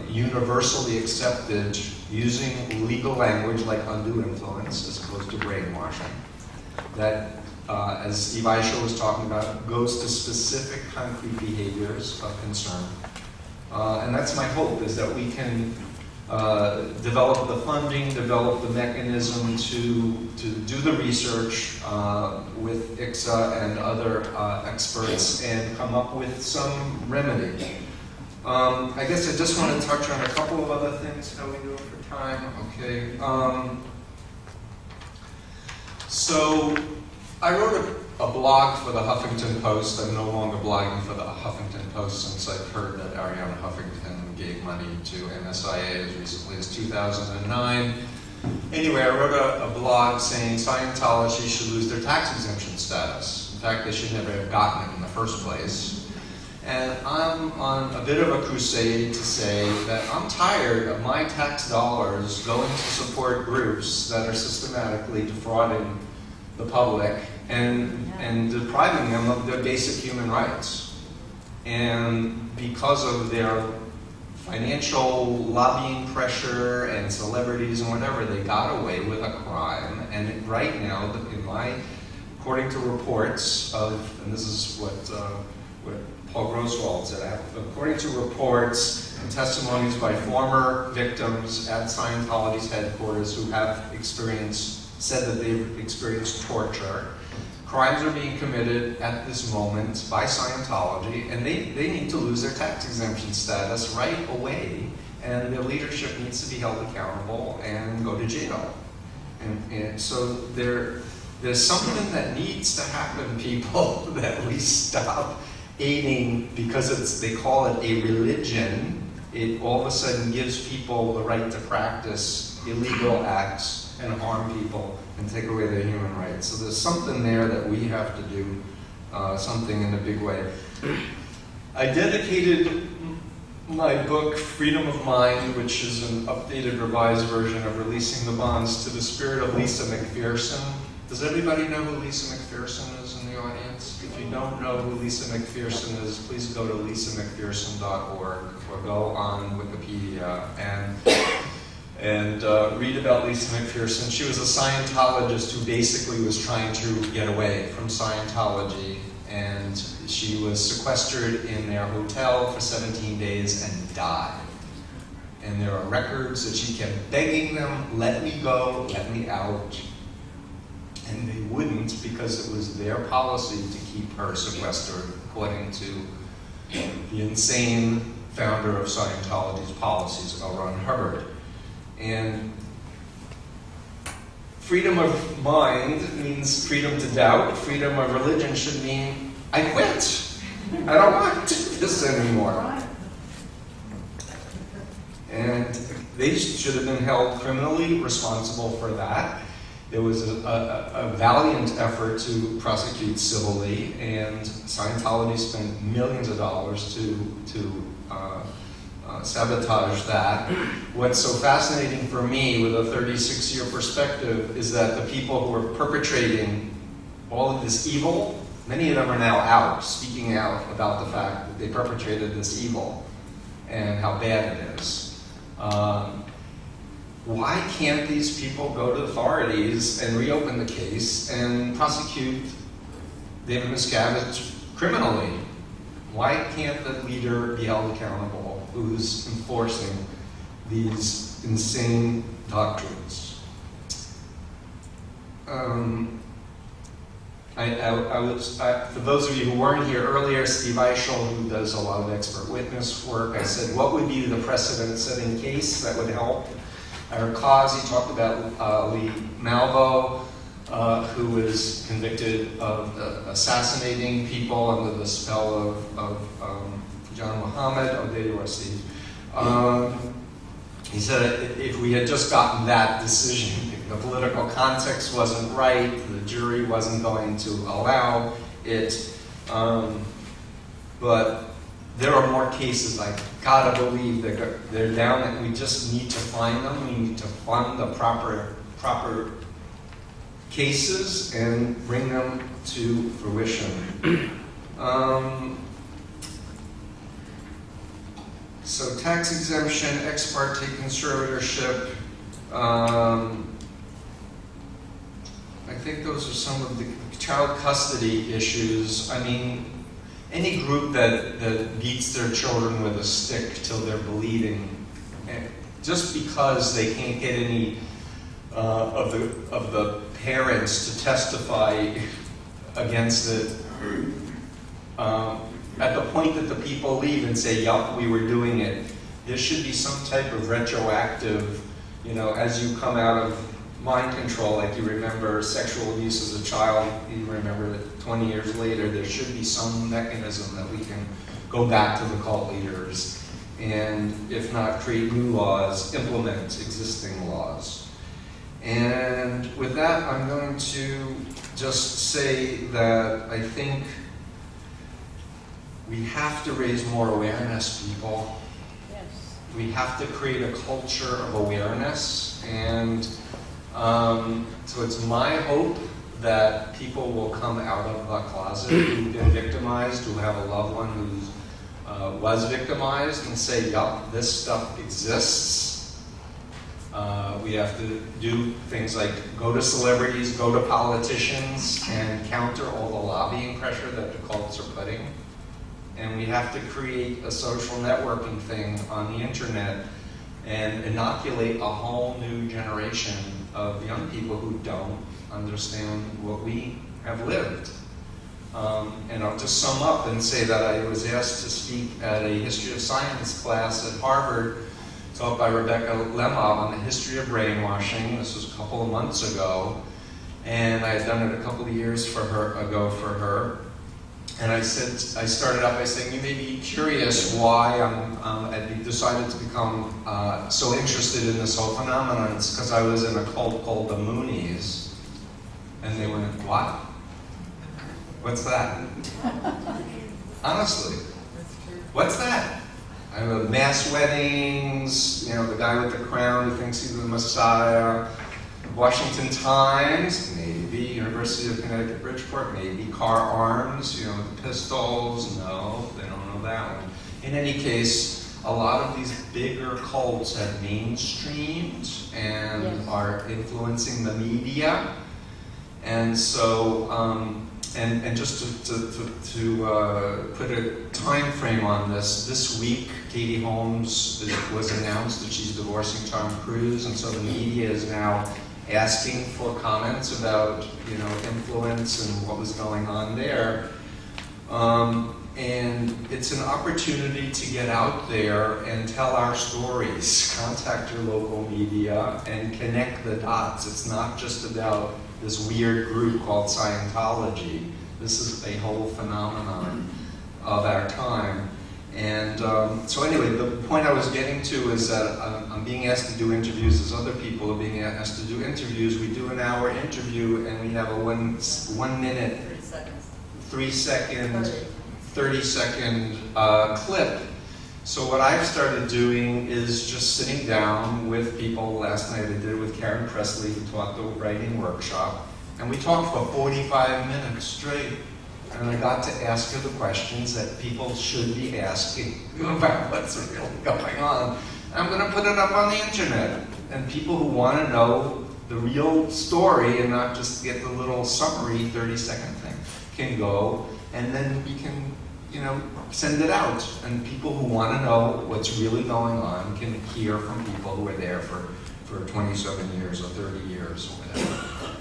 universally accepted using legal language like undue influence as opposed to brainwashing. That, as Steve Aisha was talking about, goes to specific concrete behaviors of concern. And that's my hope, is that we can develop the funding, develop the mechanism to do the research with ICSA and other experts and come up with some remedy. I guess I just want to touch on a couple of other things. How are we doing for time? Okay. So I wrote a blog for the Huffington Post. I'm no longer blogging for the Huffington Post since I've heard that Ariana Huffington gave money to MSIA as recently as 2009. Anyway, I wrote a blog saying Scientology should lose their tax exemption status. In fact, they should never have gotten it in the first place. And I'm on a bit of a crusade to say that I'm tired of my tax dollars going to support groups that are systematically defrauding the public and depriving them of their basic human rights. And because of their financial lobbying pressure and celebrities and whatever, they got away with a crime. And right now, according to reports of, and this is what Paul Groswald said, according to reports and testimonies by former victims at Scientology's headquarters who have said that they've experienced torture, crimes are being committed at this moment by Scientology, and they need to lose their tax exemption status right away, and their leadership needs to be held accountable and go to jail. And so there's something that needs to happen, people, that we stop aiding, because they call it a religion. It all of a sudden gives people the right to practice illegal acts and harm people and take away their human rights. So there's something there that we have to do something in a big way. I dedicated my book, Freedom of Mind, which is an updated, revised version of Releasing the Bonds, to the spirit of Lisa McPherson. Does everybody know who Lisa McPherson is in the audience? If you don't know who Lisa McPherson is, please go to lisamcpherson.org or go on Wikipedia and read about Lisa McPherson. She was a Scientologist who basically was trying to get away from Scientology, and she was sequestered in their hotel for 17 days and died. And there are records that she kept begging them, let me go, let me out. And they wouldn't, because it was their policy to keep her sequestered, according to the insane founder of Scientology's policies, L. Ron Hubbard. And freedom of mind means freedom to doubt. Freedom of religion should mean, I quit. I don't want to do this anymore. And they should have been held criminally responsible for that. There was a valiant effort to prosecute civilly, and Scientology spent millions of dollars to sabotage that. What's so fascinating for me with a 36-year perspective is that the people who are perpetrating all of this evil, many of them are now out, speaking out about the fact that they perpetrated this evil and how bad it is. Why can't these people go to authorities and reopen the case and prosecute David Miscavige criminally? Why can't the leader be held accountable who's enforcing these insane doctrines? For those of you who weren't here earlier, Steve Eichel, who does a lot of expert witness work, I said, what would be the precedent-setting case that would help our cause? He talked about Lee Malvo, who was convicted of assassinating people under the spell of John Muhammad. Oh, there you are, Steve. He said if we had just gotten that decision, the political context wasn't right, the jury wasn't going to allow it, but there are more cases. I gotta believe they're down, and we just need to find them. We need to fund the proper cases and bring them to fruition. So tax exemption, ex parte conservatorship. I think those are some of the child custody issues. I mean, any group that beats their children with a stick till they're bleeding just because they can't get any of the parents to testify against it, at the point that the people leave and say, yup, we were doing it, there should be some type of retroactive, you know, as you come out of mind control, like you remember sexual abuse as a child, you remember that 20 years later, there should be some mechanism that we can go back to the cult leaders and, if not create new laws, implement existing laws. And with that, I'm going to just say that I think we have to raise more awareness, people. Yes. We have to create a culture of awareness, and so it's my hope that people will come out of the closet who've been victimized, who have a loved one who was victimized, and say, yup, this stuff exists. We have to do things like go to celebrities, go to politicians, and counter all the lobbying pressure that the cults are putting. And we have to create a social networking thing on the internet and inoculate a whole new generation of young people who don't understand what we have lived. And I'll just sum up and say that I was asked to speak at a history of science class at Harvard, taught by Rebecca Lemov, on the history of brainwashing. This was a couple of months ago, and I had done it a couple of years for her. And I started out by saying, you may be curious why I decided to become so interested in this whole phenomenon. It's because I was in a cult called the Moonies. And they went, what? What's that? Honestly, what's that? I have mass weddings, you know, the guy with the crown who thinks he's the Messiah, Washington Times, maybe, University of Connecticut, Bridgeport, maybe, Car Arms, you know, the pistols, no, they don't know that one. In any case, a lot of these bigger cults have mainstreamed and yes, are influencing the media. And so, and just to put a time frame on this week, Katie Holmes was announced that she's divorcing Tom Cruise, and so the media is now asking for comments about, you know, influence and what was going on there. And it's an opportunity to get out there and tell our stories, contact your local media, and connect the dots. It's not just about this weird group called Scientology. This is a whole phenomenon of our time. And so anyway, the point I was getting to is that I'm being asked to do interviews as other people are being asked to do interviews. We do an hour interview and we have a 1 minute, 30-second clip. So what I've started doing is just sitting down with people. Last night I did it with Karen Presley, who taught the writing workshop, and we talked for 45 minutes straight. And I got to ask her the questions that people should be asking about what's really going on. And I'm going to put it up on the internet. And people who want to know the real story and not just get the little summary 30-second thing can go, and then we can, you know, send it out. And people who want to know what's really going on can hear from people who are there for 27 years or 30 years or whatever.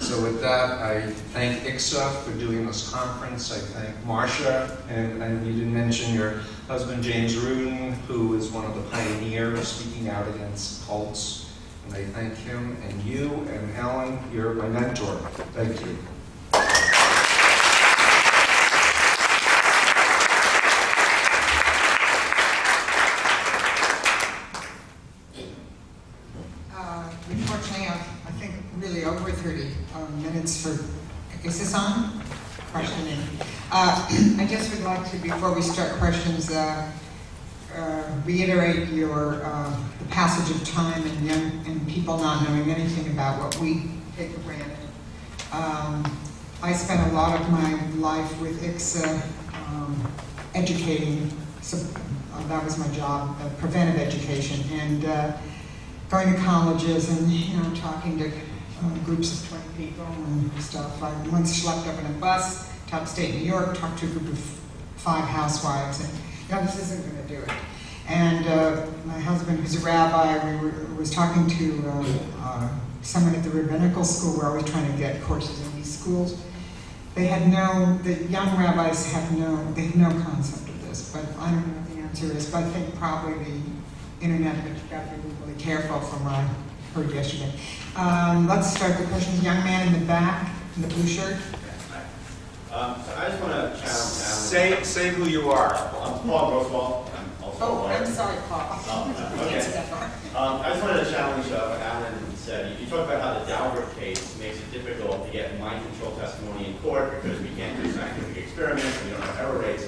So with that, I thank ICSA for doing this conference. I thank Marcia, and you didn't mention your husband, James Rudin, who is one of the pioneers speaking out against cults. And I thank him, and you, and Ellen, you're my mentor. Thank you. Unfortunately, I think really over 30 minutes for, is this on? Questioning. I just would like to, before we start questions, reiterate the passage of time and people not knowing anything about what we take for granted. I spent a lot of my life with ICSA educating, so that was my job, preventive education, and going to colleges and, you know, talking to groups of 20 people and stuff. I once schlepped up in a bus to upstate New York, talked to a group of 5 housewives, and, you know, this isn't going to do it. And my husband, who's a rabbi, was talking to someone at the rabbinical school. We're always trying to get courses in these schools. The young rabbis have no concept of this, but I don't know what the answer is. But I think probably the internet, but you've got to be really careful from what I heard yesterday. Let's start the questions. Young man in the back, in the blue shirt. So I just want to challenge. Say who you are. I'm Paul Grosswald. I'm also a lawyer. I'm sorry, Paul. Okay. I just wanted to challenge what Alan said. You talked about how the Daubert case makes it difficult to get mind control testimony in court because we can't do scientific experiments and we don't have error rates.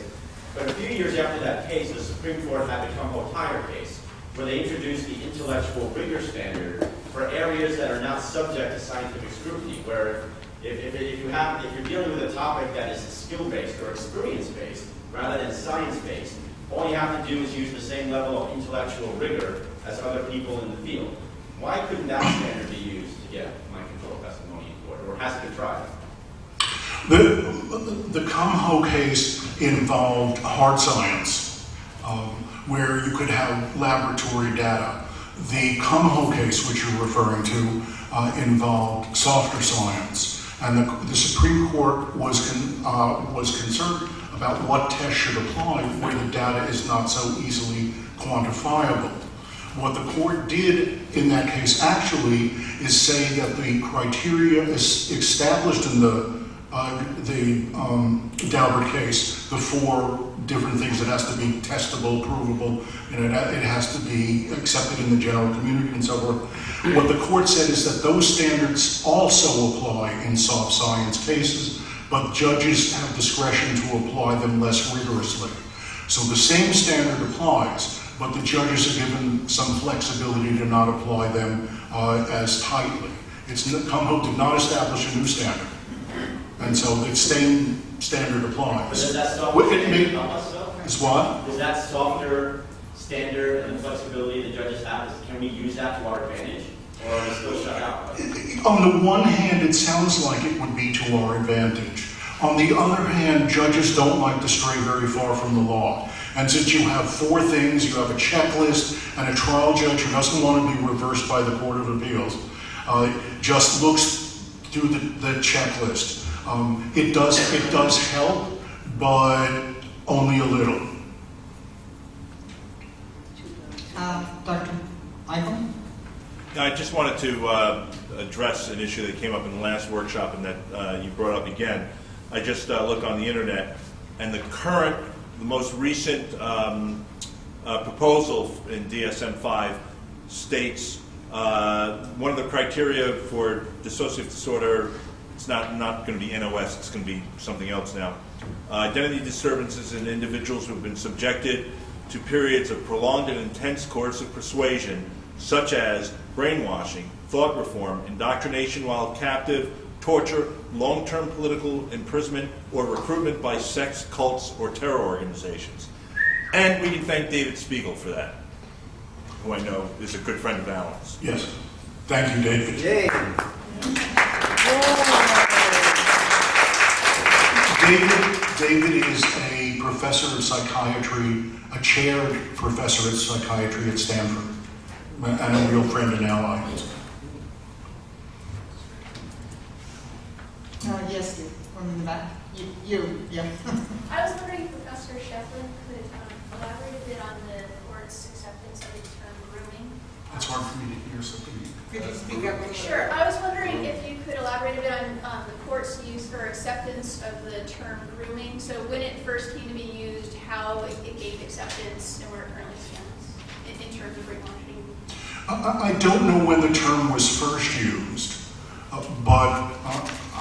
But a few years after that case, the Supreme Court had the Kumho-Tyre case, where they introduced the intellectual rigor standard for areas that are not subject to scientific scrutiny, where if you're dealing with a topic that is skill-based or experience-based rather than science-based, all you have to do is use the same level of intellectual rigor as other people in the field. Why couldn't that standard be used to get mind control testimony in court, or has it been tried? The Kumho case involved hard science, where you could have laboratory data. The Kumho case, which you're referring to, involved softer science. And the Supreme Court was concerned about what tests should apply where the data is not so easily quantifiable. What the court did in that case actually is say that the criteria is established in the Daubert case, the 4 different things. It has to be testable, provable, and it has to be accepted in the general community and so forth. What the court said is that those standards also apply in soft science cases, but judges have discretion to apply them less rigorously. So the same standard applies, but the judges are given some flexibility to not apply them as tightly. Kumho did not establish a new standard, and so the same standard applies. But does that softer standard help us though? Is what? Does that softer standard and the flexibility the judges have, can we use that to our advantage? Or are we still shut out? On the one hand, it sounds like it would be to our advantage. On the other hand, judges don't like to stray very far from the law. And since you have 4 things, you have a checklist, and a trial judge who doesn't want to be reversed by the Court of Appeals just looks through the checklist. It does help, but only a little. Dr. Eichel? I just wanted to address an issue that came up in the last workshop and that you brought up again. I just looked on the internet, and the most recent proposal in DSM-5 states one of the criteria for dissociative disorder, it's not going to be NOS, it's going to be something else now. Identity disturbances in individuals who have been subjected to periods of prolonged and intense coercive persuasion, such as brainwashing, thought reform, indoctrination while captive, torture, long-term political imprisonment, or recruitment by sex cults or terror organizations. And we can thank David Spiegel for that, who I know is a good friend of Alan's. Yes. Thank you, David. Yay. David is a professor of psychiatry, a chaired professor of psychiatry at Stanford, and a real friend and ally. Yes, you. One in the back. You, yeah. I was wondering if Professor Scheflin could elaborate a bit on the court's acceptance of the term grooming. It's hard for me to hear, so Could you speak up? Sure. I was wondering if you could elaborate a bit on the court's use or acceptance of the term grooming. So when it first came to be used, how it gained acceptance and where it currently stands in terms of brainwashing. I don't know when the term was first used, but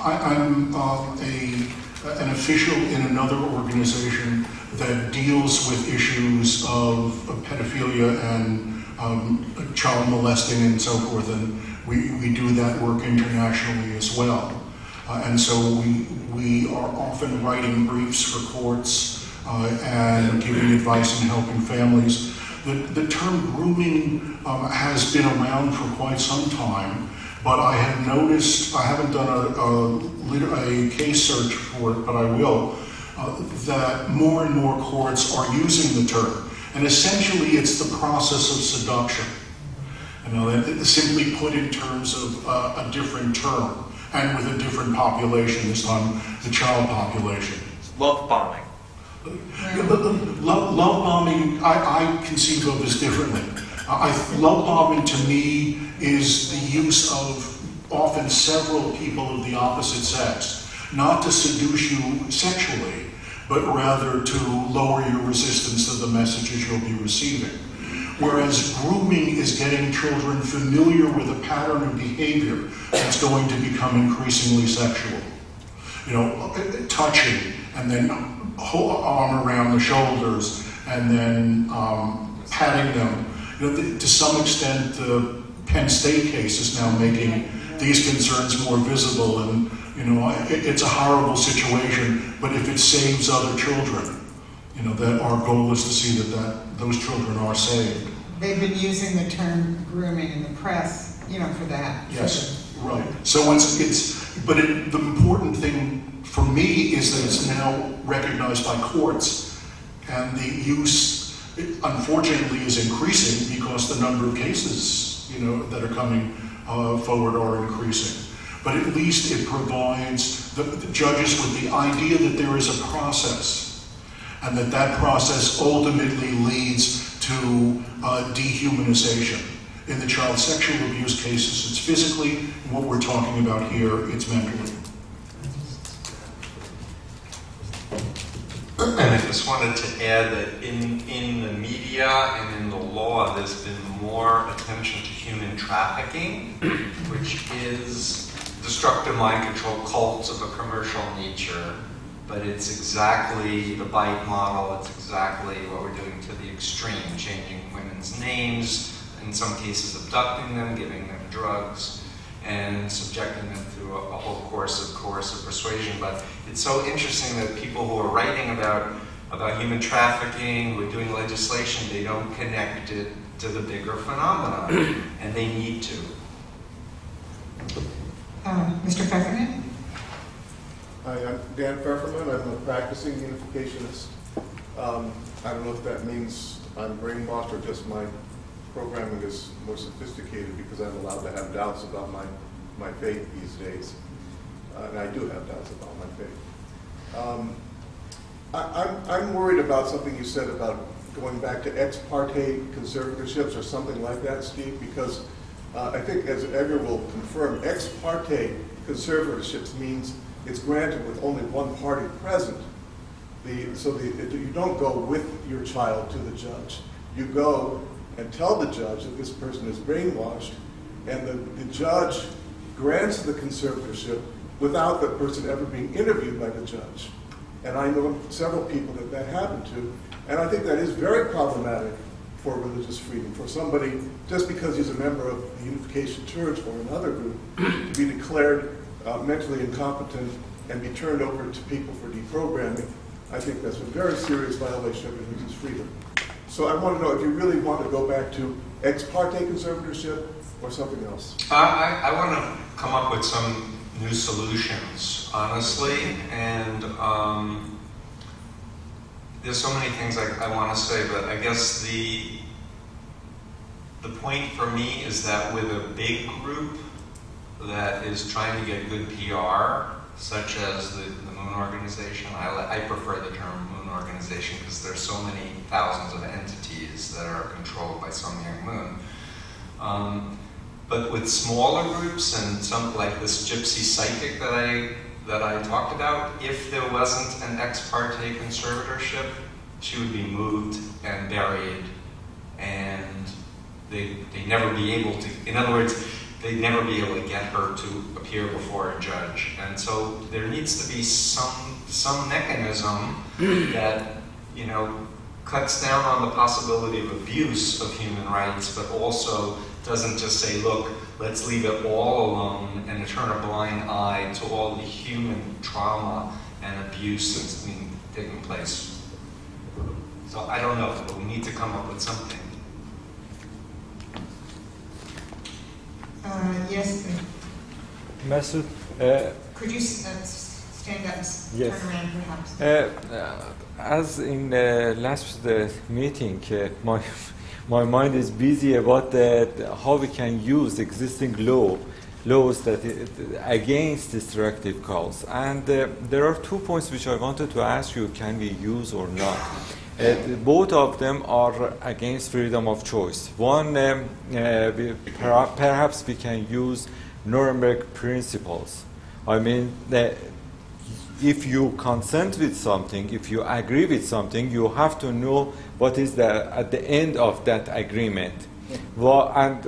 I'm an official in another organization that deals with issues of pedophilia and child molesting and so forth, and we do that work internationally as well. And so we are often writing briefs for courts and giving advice and helping families. The term grooming has been around for quite some time, but I have noticed, I haven't done a case search for it, but I will, that more and more courts are using the term. And essentially, it's the process of seduction. You know, that simply put in terms of a different term and with a different population, this time the child population. Love bombing. Love bombing, I conceive of as differently. Love bombing to me is the use of often several people of the opposite sex, not to seduce you sexually, but rather to lower your resistance to the messages you'll be receiving. Whereas grooming is getting children familiar with a pattern of behavior that's going to become increasingly sexual. You know, touching, and then arm around the shoulders, and then patting them. You know, to some extent, the Penn State case is now making these concerns more visible, and you know, it's a horrible situation, but if it saves other children, you know, that our goal is to see that those children are saved. They've been using the term grooming in the press, you know, for that. Yes, right. So the important thing for me is that it's now recognized by courts, and the use, unfortunately, is increasing because the number of cases, you know, that are coming forward are increasing. But at least it provides the judges with the idea that there is a process, and that process ultimately leads to dehumanization. In the child sexual abuse cases, it's physically, and what we're talking about here, it's mentally. And I just wanted to add that in the media and in the law, there's been more attention to human trafficking, which is destructive mind control cults of a commercial nature. But it's exactly the bite model, it's exactly what we're doing to the extreme, changing women's names, in some cases abducting them, giving them drugs, and subjecting them through a whole course of coercive persuasion. But it's so interesting that people who are writing about human trafficking, who are doing legislation, they don't connect it to the bigger phenomenon, and they need to. Mr. Pfefferman? Hi, I'm Dan Pfefferman. I'm a practicing unificationist. I don't know if that means I'm brainwashed or just my programming is more sophisticated because I'm allowed to have doubts about my faith these days. And I do have doubts about my faith. I'm worried about something you said about going back to ex parte conservatorships or something like that, Steve, because I think, as Edgar will confirm, ex parte conservatorships means it's granted with only one party present. You don't go with your child to the judge. You go and tell the judge that this person is brainwashed, and the judge grants the conservatorship without the person ever being interviewed by the judge. And I know several people that happened to, and I think that is very problematic for religious freedom, for somebody, just because he's a member of the Unification Church or another group, to be declared mentally incompetent and be turned over to people for deprogramming. I think that's a very serious violation of religious freedom. So I want to know if you really want to go back to ex parte conservatorship or something else. I want to come up with some new solutions, honestly, and there's so many things I want to say, but I guess the point for me is that with a big group that is trying to get good PR, such as the Moon Organization, I prefer the term Moon Organization because there's so many thousands of entities that are controlled by some young moon. But with smaller groups and some like this gypsy psychic that I talked about, if there wasn't an ex parte conservatorship, she would be moved and buried, and they'd never be able to, in other words, they'd never be able to get her to appear before a judge. And so there needs to be some mechanism that, you know, cuts down on the possibility of abuse of human rights, but also doesn't just say, look, let's leave it all alone and turn a blind eye to all the human trauma and abuse that's been taking place. So I don't know, but we need to come up with something. Yes. Mesut, Could you stand up and Yes. turn around perhaps. As in the last meeting, my mind is busy about how we can use existing laws that against destructive calls. And there are 2 points which I wanted to ask you, can we use or not? Both of them are against freedom of choice. One, perhaps we can use Nuremberg principles. I mean, if you consent with something, if you agree with something, you have to know what is at the end of that agreement. And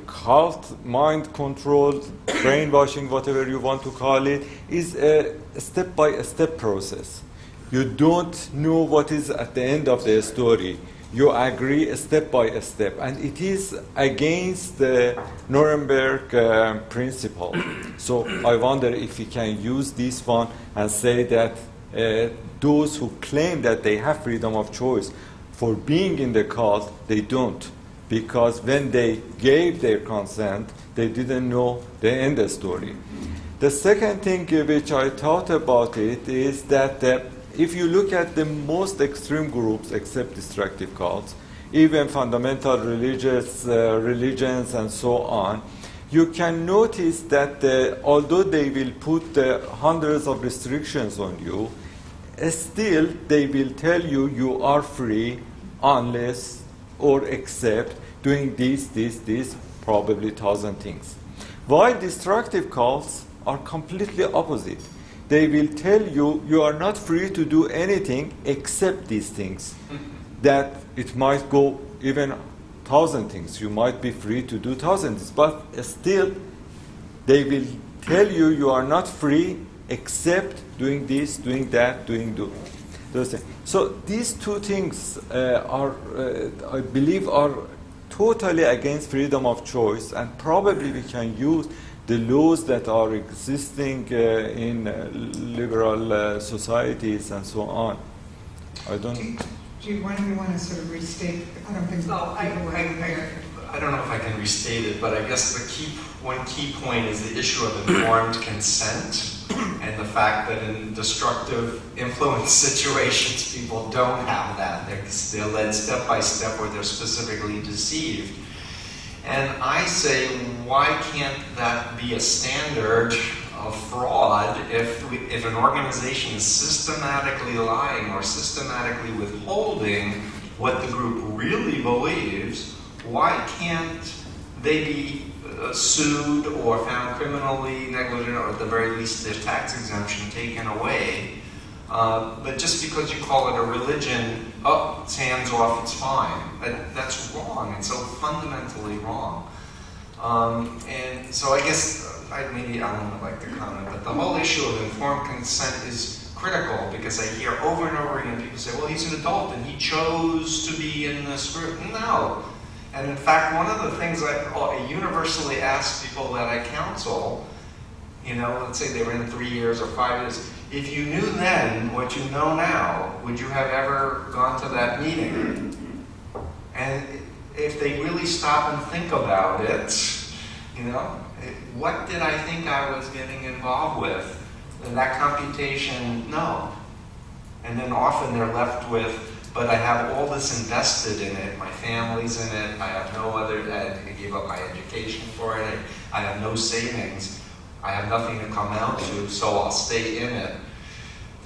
cult, mind control, brainwashing, whatever you want to call it, is a step-by-step process. You don't know what is at the end of the story. You agree step by step, and it is against the Nuremberg principle. So I wonder if we can use this one and say that those who claim that they have freedom of choice for being in the cult, they don't. Because when they gave their consent, they didn't know the end story. The second thing which I thought about it is that if you look at the most extreme groups, except destructive cults, even fundamental religions and so on, you can notice that although they will put hundreds of restrictions on you, still they will tell you you are free unless or except doing this, probably 1,000 things. While destructive cults are completely opposite. They will tell you you are not free to do anything except these things. That it might go even 1,000 things. You might be free to do 1,000 things, but still they will tell you you are not free except doing this, doing that, doing those things. So these two things I believe, are totally against freedom of choice, and probably we can use the laws that are existing in liberal societies and so on. I don't. Do you want to sort of restate? I don't think. I don't know if I can restate it, but I guess one key point is the issue of informed consent and the fact that in destructive influence situations, people don't have that. They're led step by step or they're specifically deceived. And I say, why can't that be a standard of fraud if an organization is systematically lying or systematically withholding what the group really believes? Why can't they be sued or found criminally negligent, or at the very least their tax exemption taken away? But just because you call it a religion, oh, it's hands off, it's fine. That's wrong. It's so fundamentally wrong. And so I guess, maybe Alan would like to comment, but the whole issue of informed consent is critical, because I hear over and over again people say, well, he's an adult and he chose to be in this group. No. And in fact, one of the things I universally ask people that I counsel, let's say they were in 3 years or 5 years, if you knew then what you know now, would you have ever gone to that meeting? And if they really stop and think about it, what did I think I was getting involved with? And that computation, no. And then often they're left with, but I have all this invested in it, my family's in it, I have no other, I gave up my education for it, I have no savings, I have nothing to come out to, so I'll stay in it.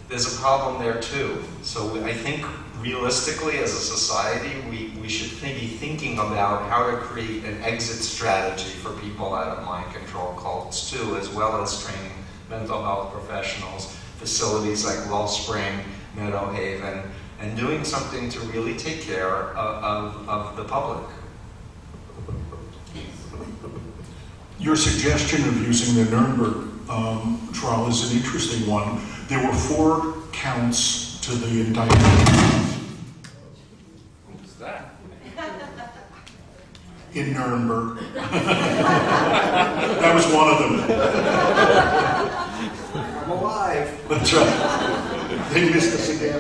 There's a problem there too. So I think realistically as a society, we should be thinking about how to create an exit strategy for people out of mind control cults too, as well as training mental health professionals, facilities like Wellspring, Meadow Haven, and doing something to really take care of the public. Your suggestion of using the Nuremberg trial is an interesting one. There were 4 counts to the indictment. Who's that? In Nuremberg. That was one of them. I'm alive. That's right. They missed us again.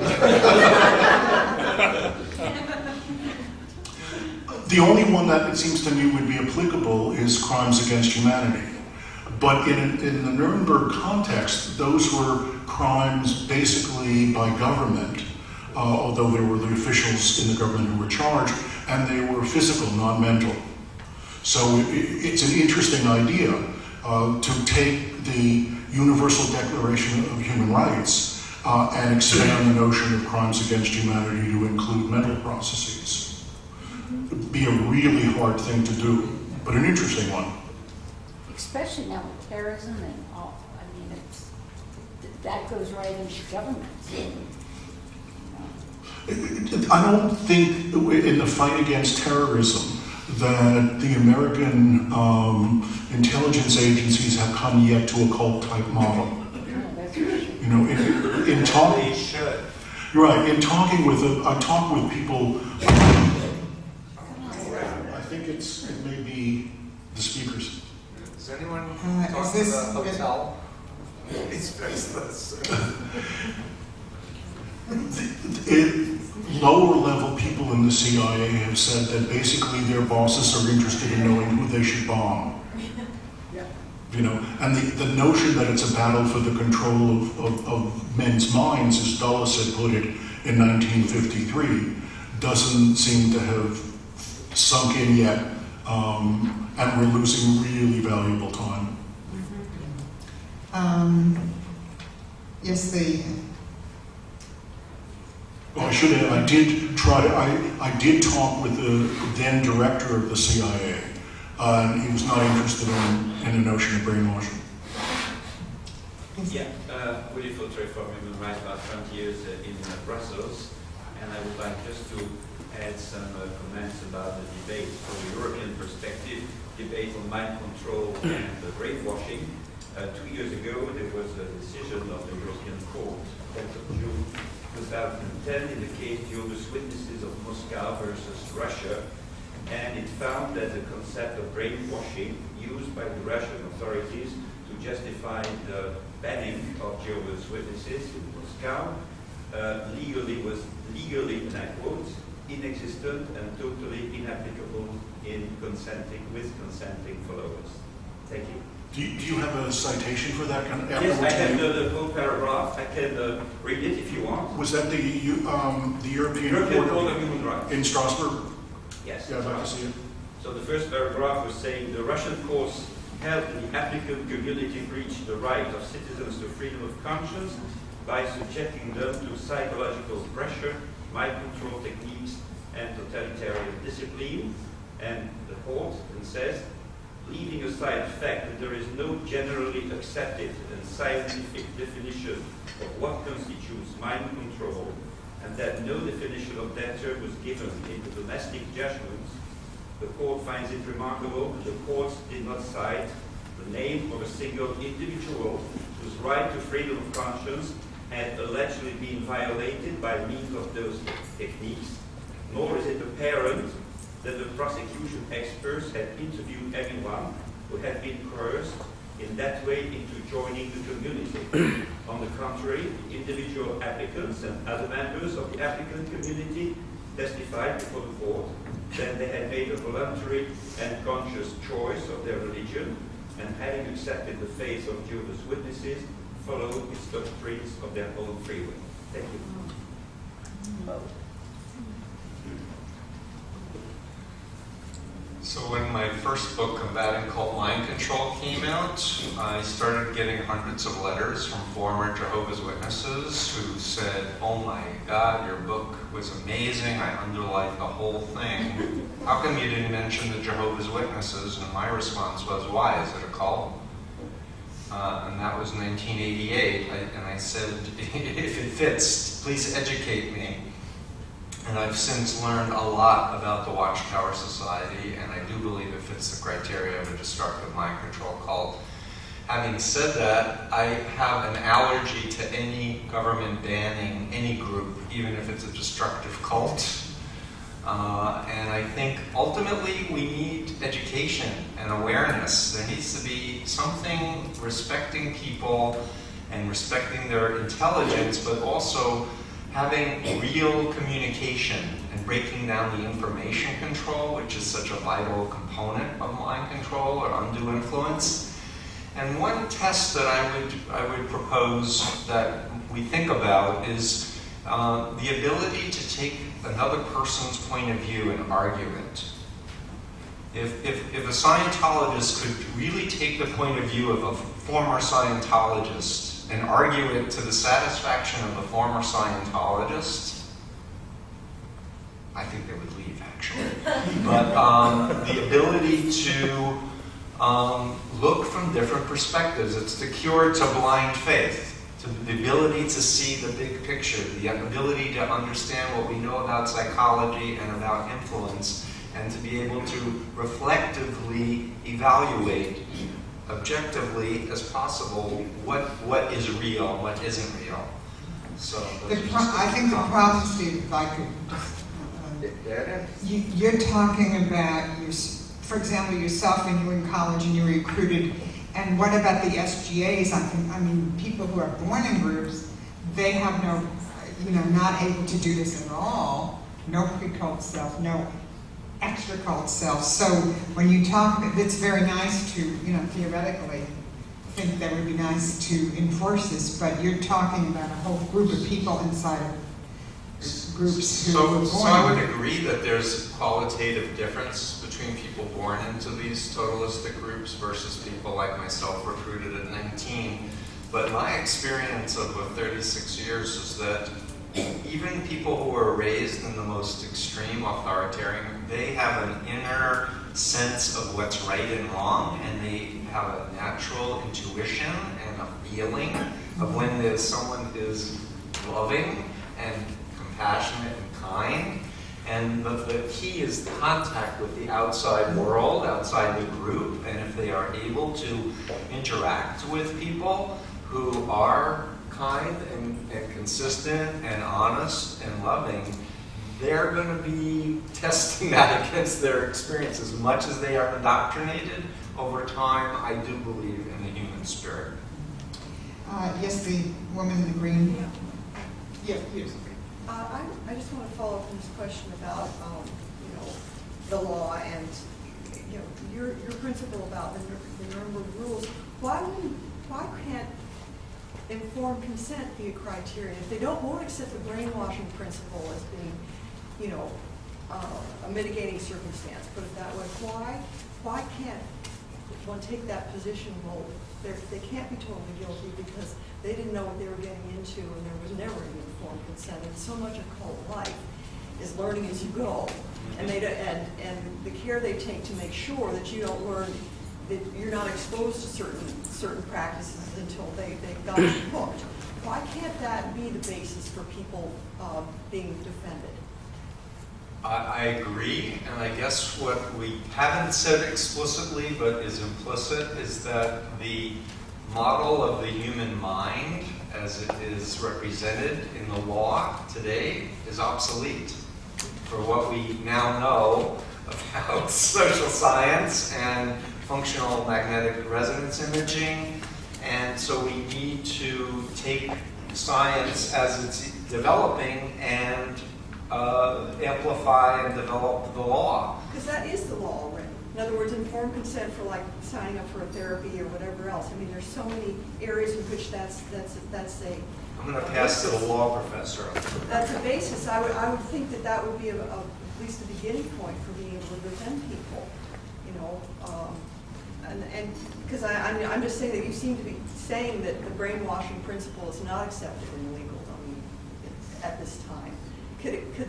The only one that it seems to me would be applicable is crimes against humanity. But in the Nuremberg context, those were crimes basically by government, although there were the officials in the government who were charged, and they were physical, not mental. So it's an interesting idea to take the Universal Declaration of Human Rights and expand the notion of crimes against humanity to include mental processes. It'd be a really hard thing to do, but an interesting one. Especially now with terrorism and all, I mean, that goes right into government. I don't think in the fight against terrorism that the American intelligence agencies have come yet to a cult-type model. You know, in talking, They should. you're right. In talking with, I talk with people. I think it may be the speakers. Does anyone is talk to this- the hotel? It's faceless. Lower level people in the CIA have said that basically their bosses are interested in knowing who they should bomb. You know, and the notion that it's a battle for the control of men's minds, as Dulles had put it in 1953, doesn't seem to have sunk in yet, and we're losing really valuable time. Yes, Well, I should add, I did talk with the then director of the CIA, and he was not interested in the notion of brainwashing. Yeah, Willy Filtre from Human Rights, about 20 years in Brussels, and I would like just to add some comments about the debate from a European perspective, debate on mind control and brainwashing. 2 years ago, there was a decision of the European Court, 10th of June 2010, in the case Jehovah's Witnesses of Moscow versus Russia, and it found that the concept of brainwashing used by the Russian authorities to justify the banning of Jehovah's Witnesses in Moscow was legally, and I quote, inexistent and totally inapplicable with consenting followers. Thank you. Do you have a citation for that? Yes, I have the whole paragraph. I can read it if you want. Was that the European Court Court of Human Rights. in Strasbourg? Yes. Yeah, I'd like to see it. So the first paragraph was saying the Russian courts held the applicant community breached the right of citizens to freedom of conscience by subjecting them to psychological pressure, mind control techniques, and totalitarian discipline. And the court then says, leaving aside the fact that there is no generally accepted and scientific definition of what constitutes mind control, and that no definition of that term was given in the domestic judgments, the court finds it remarkable that the courts did not cite the name of a single individual whose right to freedom of conscience had allegedly been violated by means of those techniques, nor is it apparent that the prosecution experts had interviewed anyone who had been coerced in that way into joining the community. On the contrary, individual applicants and other members of the applicant community testified before the court that they had made a voluntary and conscious choice of their religion, and having accepted the faith of Jehovah's Witnesses, followed its doctrines of their own free will. Thank you. So when my first book, Combating Cult Mind Control, came out, I started getting hundreds of letters from former Jehovah's Witnesses who said, "Oh my God, your book was amazing. I underlined the whole thing. How come you didn't mention the Jehovah's Witnesses?" And my response was, "Why? Is it a cult?" And that was 1988. And I said, "If it fits, please educate me." And I've since learned a lot about the Watchtower Society, and I do believe it fits the criteria of a destructive mind control cult. Having said that, I have an allergy to any government banning any group, even if it's a destructive cult. And I think ultimately we need education and awareness. There needs to be something respecting people and respecting their intelligence, but also having real communication and breaking down the information control, which is such a vital component of mind control or undue influence. And one test that I would propose that we think about is the ability to take another person's point of view and argue it. If a Scientologist could really take the point of view of a former Scientologist and argue it to the satisfaction of the former Scientologist, I think they would leave, actually. But the ability to look from different perspectives, it's the cure to blind faith. To the ability to see the big picture, the ability to understand what we know about psychology and about influence, and to be able to reflectively evaluate, objectively as possible, what is real and what isn't real. So I think the problem, Steve, if I could, you're talking about, for example, yourself when you were in college and you were recruited. And what about the SGAs? I mean, people who are born in groups, they have no, not able to do this at all. No pre-cult self, no extra cult self. So when you talk, it's very nice to, theoretically think that would be nice to enforce this, but you're talking about a whole group of people inside of groups who were born. So I would agree that there's a qualitative difference between people born into these totalistic groups versus people like myself recruited at 19. But my experience of 36 years is that even people who were raised in the most extreme authoritarian, they have an inner sense of what's right and wrong, and they have a natural intuition and a feeling of when someone is loving and compassionate and kind. And the key is contact with the outside world, outside the group, and if they are able to interact with people who are kind and consistent and honest and loving, they're going to be testing that against their experience. As much as they are indoctrinated, over time, I do believe in the human spirit. Yes, the woman in the green. Yeah, yes. I just want to follow up on this question about, the law and, your principle about the Nuremberg rules. Why can't informed consent be a criteria? If they won't accept the brainwashing principle as being, a mitigating circumstance, put it that way, why can't one take that position? Well, they can't be totally guilty because they didn't know what they were getting into, and there was never any informed consent. And so much of cult life is learning as you go, and the care they take to make sure that you don't learn, that you're not exposed to certain practices until they got you hooked. Why can't that be the basis for people being defended? I agree, and I guess what we haven't said explicitly but is implicit is that the model of the human mind as it is represented in the law today is obsolete for what we now know about social science and functional magnetic resonance imaging. And so we need to take science as it's developing and amplify and develop the law. Because that is the law already. In other words, informed consent for like signing up for a therapy or whatever else. I mean, there's so many areas in which that's a. I'm going to pass to the law professor. That's a basis. I would think that would be at least a beginning point for being able to defend people. And because I'm just saying that you seem to be saying that the brainwashing principle is not accepted in legal at this time.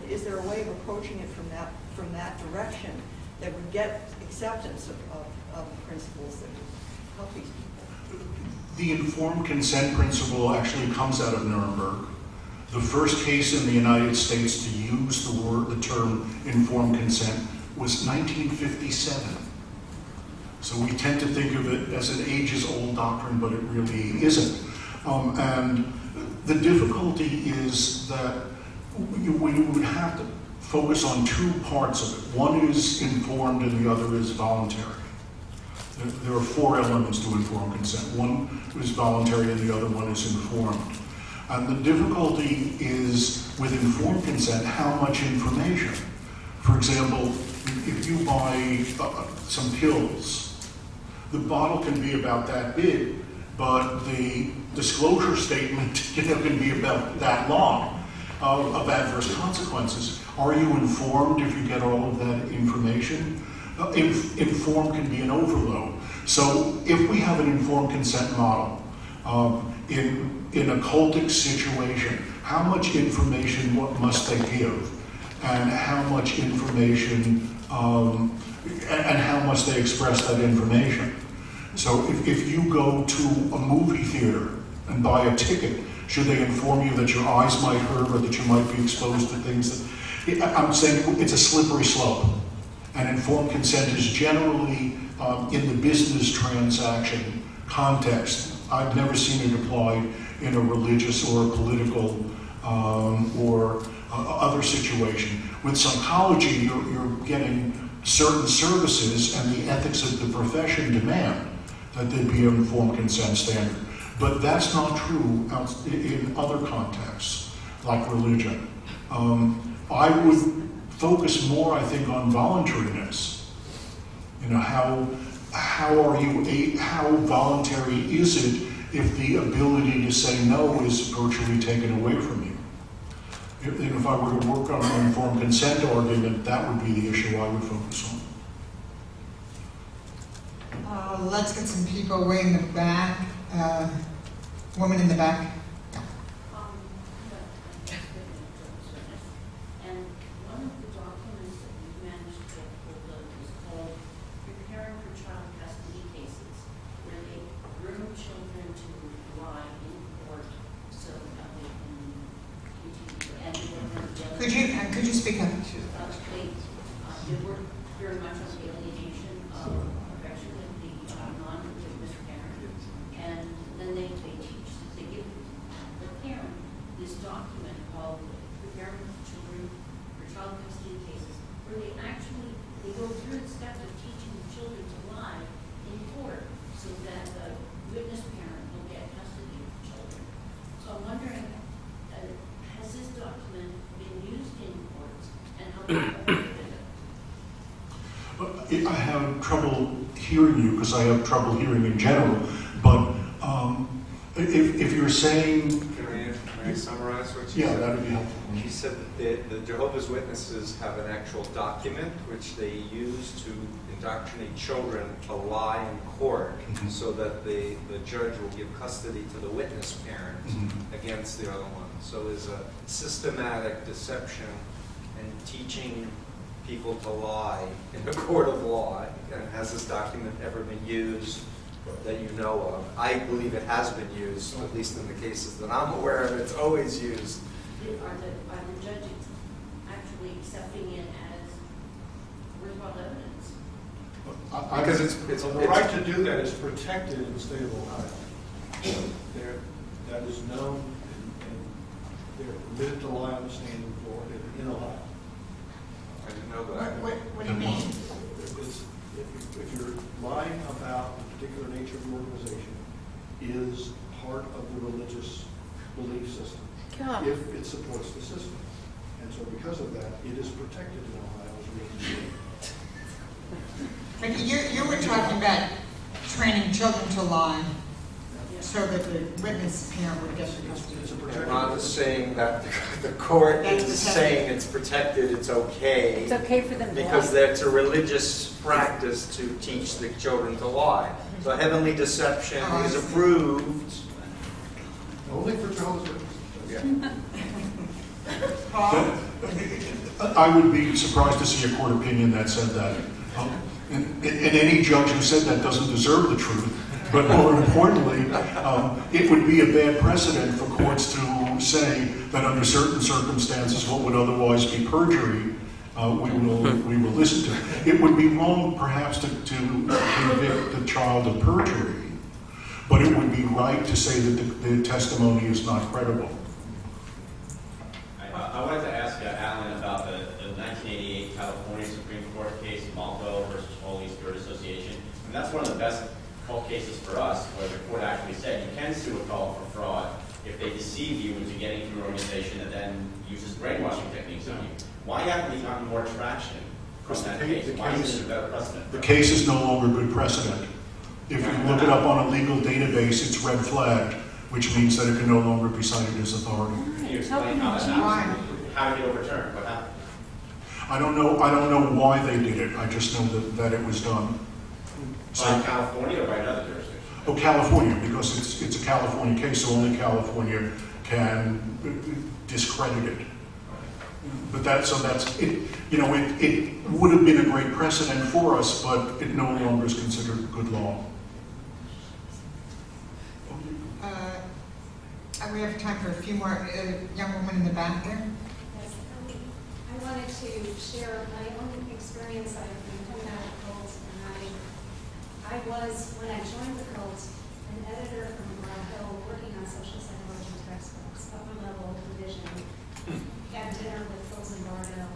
Is there a way of approaching it from that direction that would get acceptance of principles that would help these people? The informed consent principle actually comes out of Nuremberg. The first case in the United States to use the term informed consent was 1957. So we tend to think of it as an ages-old doctrine, but it really isn't. And the difficulty is that you would have to focus on two parts of it. One is informed and the other is voluntary. There are four elements to informed consent. One is voluntary and the other one is informed. And the difficulty is with informed consent, how much information. For example, if you buy some pills, the bottle can be about that big, but the disclosure statement can be about that long of adverse consequences. Are you informed if you get all of that information? Informed can be an overload. So if we have an informed consent model in a cultic situation, how much information must they give? And how much information, and how must they express that information? So if you go to a movie theater and buy a ticket, should they inform you that your eyes might hurt or that you might be exposed to things that, I'm saying it's a slippery slope. And informed consent is generally in the business transaction context. I've never seen it applied in a religious or a political or other situation. With psychology, you're getting certain services, and the ethics of the profession demand that there be an informed consent standard. But that's not true in other contexts, like religion. I would focus more, I think, on voluntariness. You know, how voluntary is it if the ability to say no is virtually taken away from you? If I were to work on an informed consent argument, that would be the issue I would focus on. Let's get some people way in the back. Woman in the back. And one of the documents that we managed to get hold of is called Preparing for Child Custody Cases, where they groom children to lie in court so that they can continue. And Could you speak up? They work very much on the alienation of affection of the non-witness parent, and then they give the parent this document called Preparing for Children for Child Custody Cases, where they go through the steps of teaching the children to lie in court so that the witness parent will get custody of the children. So I'm wondering, has this document been used in courts, and how effective is it? I have trouble hearing you because I have trouble hearing in general, but if you're saying... Can I summarize what you said? Yeah, that would be helpful. She said that the Jehovah's Witnesses have an actual document which they use to indoctrinate children to lie in court so that the judge will give custody to the witness parent against the other one. So there's a systematic deception and teaching people to lie in a court of law. And has this document ever been used that you know of? I believe it has been used, at least in the cases that I'm aware of. It's always used. Are the judges actually accepting it as worthwhile evidence? Because it's the right to do that is protected in the state of Ohio. That is known, and they're permitted to lie on the stand in Ohio. I didn't know that. What do you mean? If you're lying about the particular nature of the organization is part of the religious belief system, if it supports the system. And so because of that, it is protected in Ohio as a religious belief. But you were talking about training children to lie so that the witness parent would get the custody. I'm not saying that the court is saying it's protected, it's okay. It's okay for them to because lie. that's a religious practice to teach the children to lie. So heavenly deception is approved. Only for Jehovah's Witnesses. I would be surprised to see a court opinion that said that. And any judge who said that doesn't deserve the truth. But more importantly, it would be a bad precedent for courts to say that under certain circumstances, what would otherwise be perjury, we will listen to. It would be wrong, perhaps, to convict the child of perjury, but it would be right to say that the testimony is not credible. I wanted to ask Alan about the 1988 California Supreme Court case, Montreal versus Holy Spirit Association. And that's one of the best cult cases for us, where the court actually said you can sue a cult for fraud if they deceive you into getting through an organization that then uses brainwashing techniques on you. Why haven't we gotten more traction from that case? Why is it a better precedent? The case is no longer good precedent. If you look it up on a legal database, it's red flagged, which means that it can no longer be cited as authority. Can you explain how that happened? How did it overturn? What happened? I don't know why they did it. I just know that it was done. By California or by another jurisdiction? Oh, California, because it's a California case, so only California can discredit it. But that's it. You know, it would have been a great precedent for us, but it no longer is considered good law. We have time for a few more. Young woman in the back there. Yes, I wanted to share my own experience. I've been coming out of cults, and I was, when I joined the cult, an editor from Montreal working on social psychology textbooks, upper level division. Had dinner with folks in Montreal,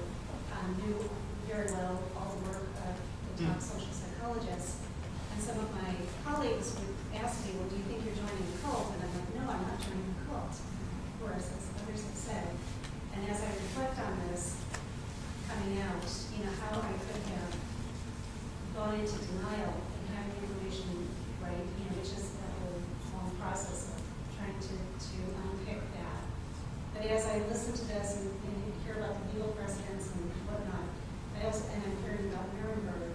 knew very well all the work of the top social psychologists. And some of my colleagues would ask me, well, do you think you're joining a cult? And I'm like, no, I'm not joining a cult, of course, as others have said. And as I reflect on this, coming out, you know, how I could have gone into denial and having the information right, you know, which is the whole long process of trying to unpick that. But as I listen to this and hear about the legal precedents and whatnot, and I'm hearing about Nuremberg,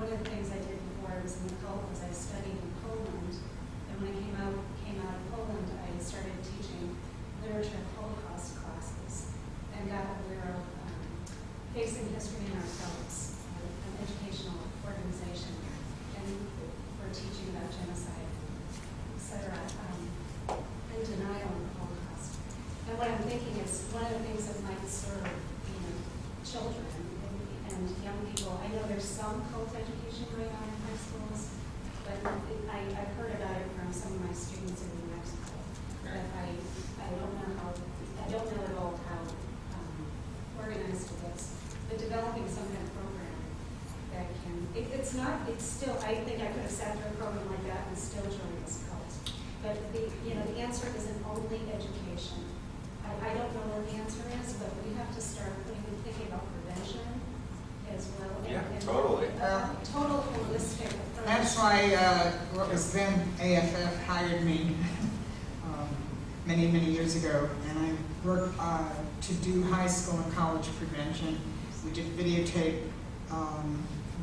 one of the things I did before I was in the cult was I studied in Poland, and when I came out of Poland, I started teaching literature and Holocaust classes, and got aware of facing history in ourselves, an educational organization, and for teaching about genocide, etc., and denial of the Holocaust. And what I'm thinking is one of the things that might serve, you know, children and young people. I know there's some cult education going on in high schools, but I've heard about it from some of my students in New Mexico. But I don't know at all how organized it is. But developing some kind of program that can, it's still, I think I could have sat through a program like that and still joined this cult. But the answer isn't only education. I don't know what the answer is, but we have to start thinking about prevention as well. Yeah, totally. Total holistic approach. That's why what was then AFF hired me many, many years ago, and I worked to do high school and college prevention. We did videotape.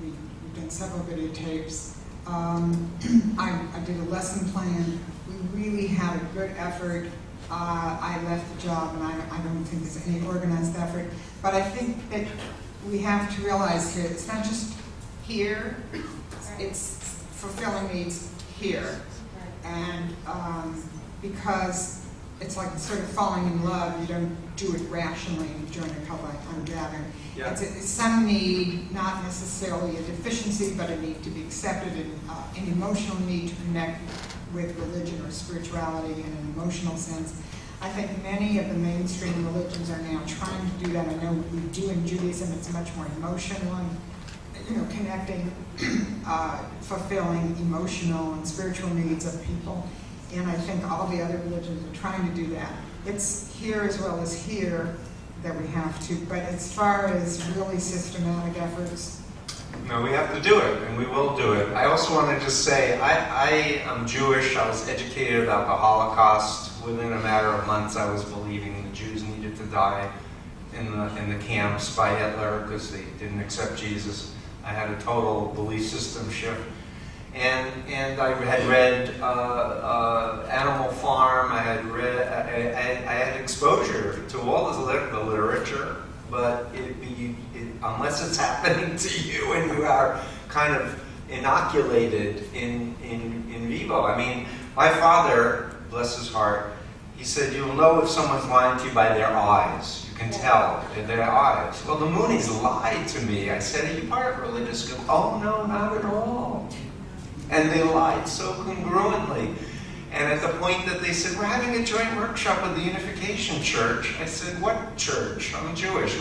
We've done several videotapes. I did a lesson plan. We really had a good effort. I left the job, and I don't think there's any organized effort. But I think that we have to realize here, it's not just here, it's fulfilling needs here. And because it's like sort of falling in love, you don't do it rationally during a cult, I'm gathering. Yeah. It's some need, not necessarily a deficiency, but a need to be accepted, and an emotional need to connect with religion or spirituality in an emotional sense. I think many of the mainstream religions are now trying to do that. I know we do in Judaism, it's much more emotional and, you know, connecting, fulfilling emotional and spiritual needs of people. And I think all the other religions are trying to do that. It's here as well as here that we have to. But as far as really systematic efforts, no, we have to do it, and we will do it. I also want to just say, I am Jewish. I was educated about the Holocaust. Within a matter of months, I was believing the Jews needed to die in the camps by Hitler because they didn't accept Jesus. I had a total belief system shift. And I had read Animal Farm. I had exposure to all the literature, but unless it's happening to you and you are kind of inoculated in vivo. I mean, my father, bless his heart, he said, you'll know if someone's lying to you by their eyes. You can tell in their eyes. Well, the Moonies lied to me. I said, are you part of a religious group? Oh, no, not at all. And they lied so congruently. And at the point that they said, we're having a joint workshop with the Unification Church, I said, what church? I'm Jewish.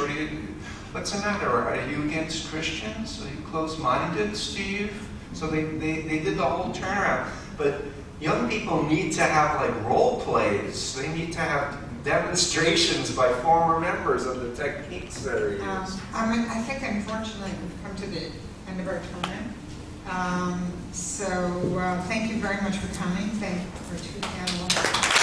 What's the matter? Are you against Christians? Are you closed-minded, Steve? So they did the whole turnaround. But young people need to have like role plays. They need to have demonstrations by former members of the techniques that are used. I think unfortunately we've come to the end of our time. So thank you very much for coming. Thank you for two panelists.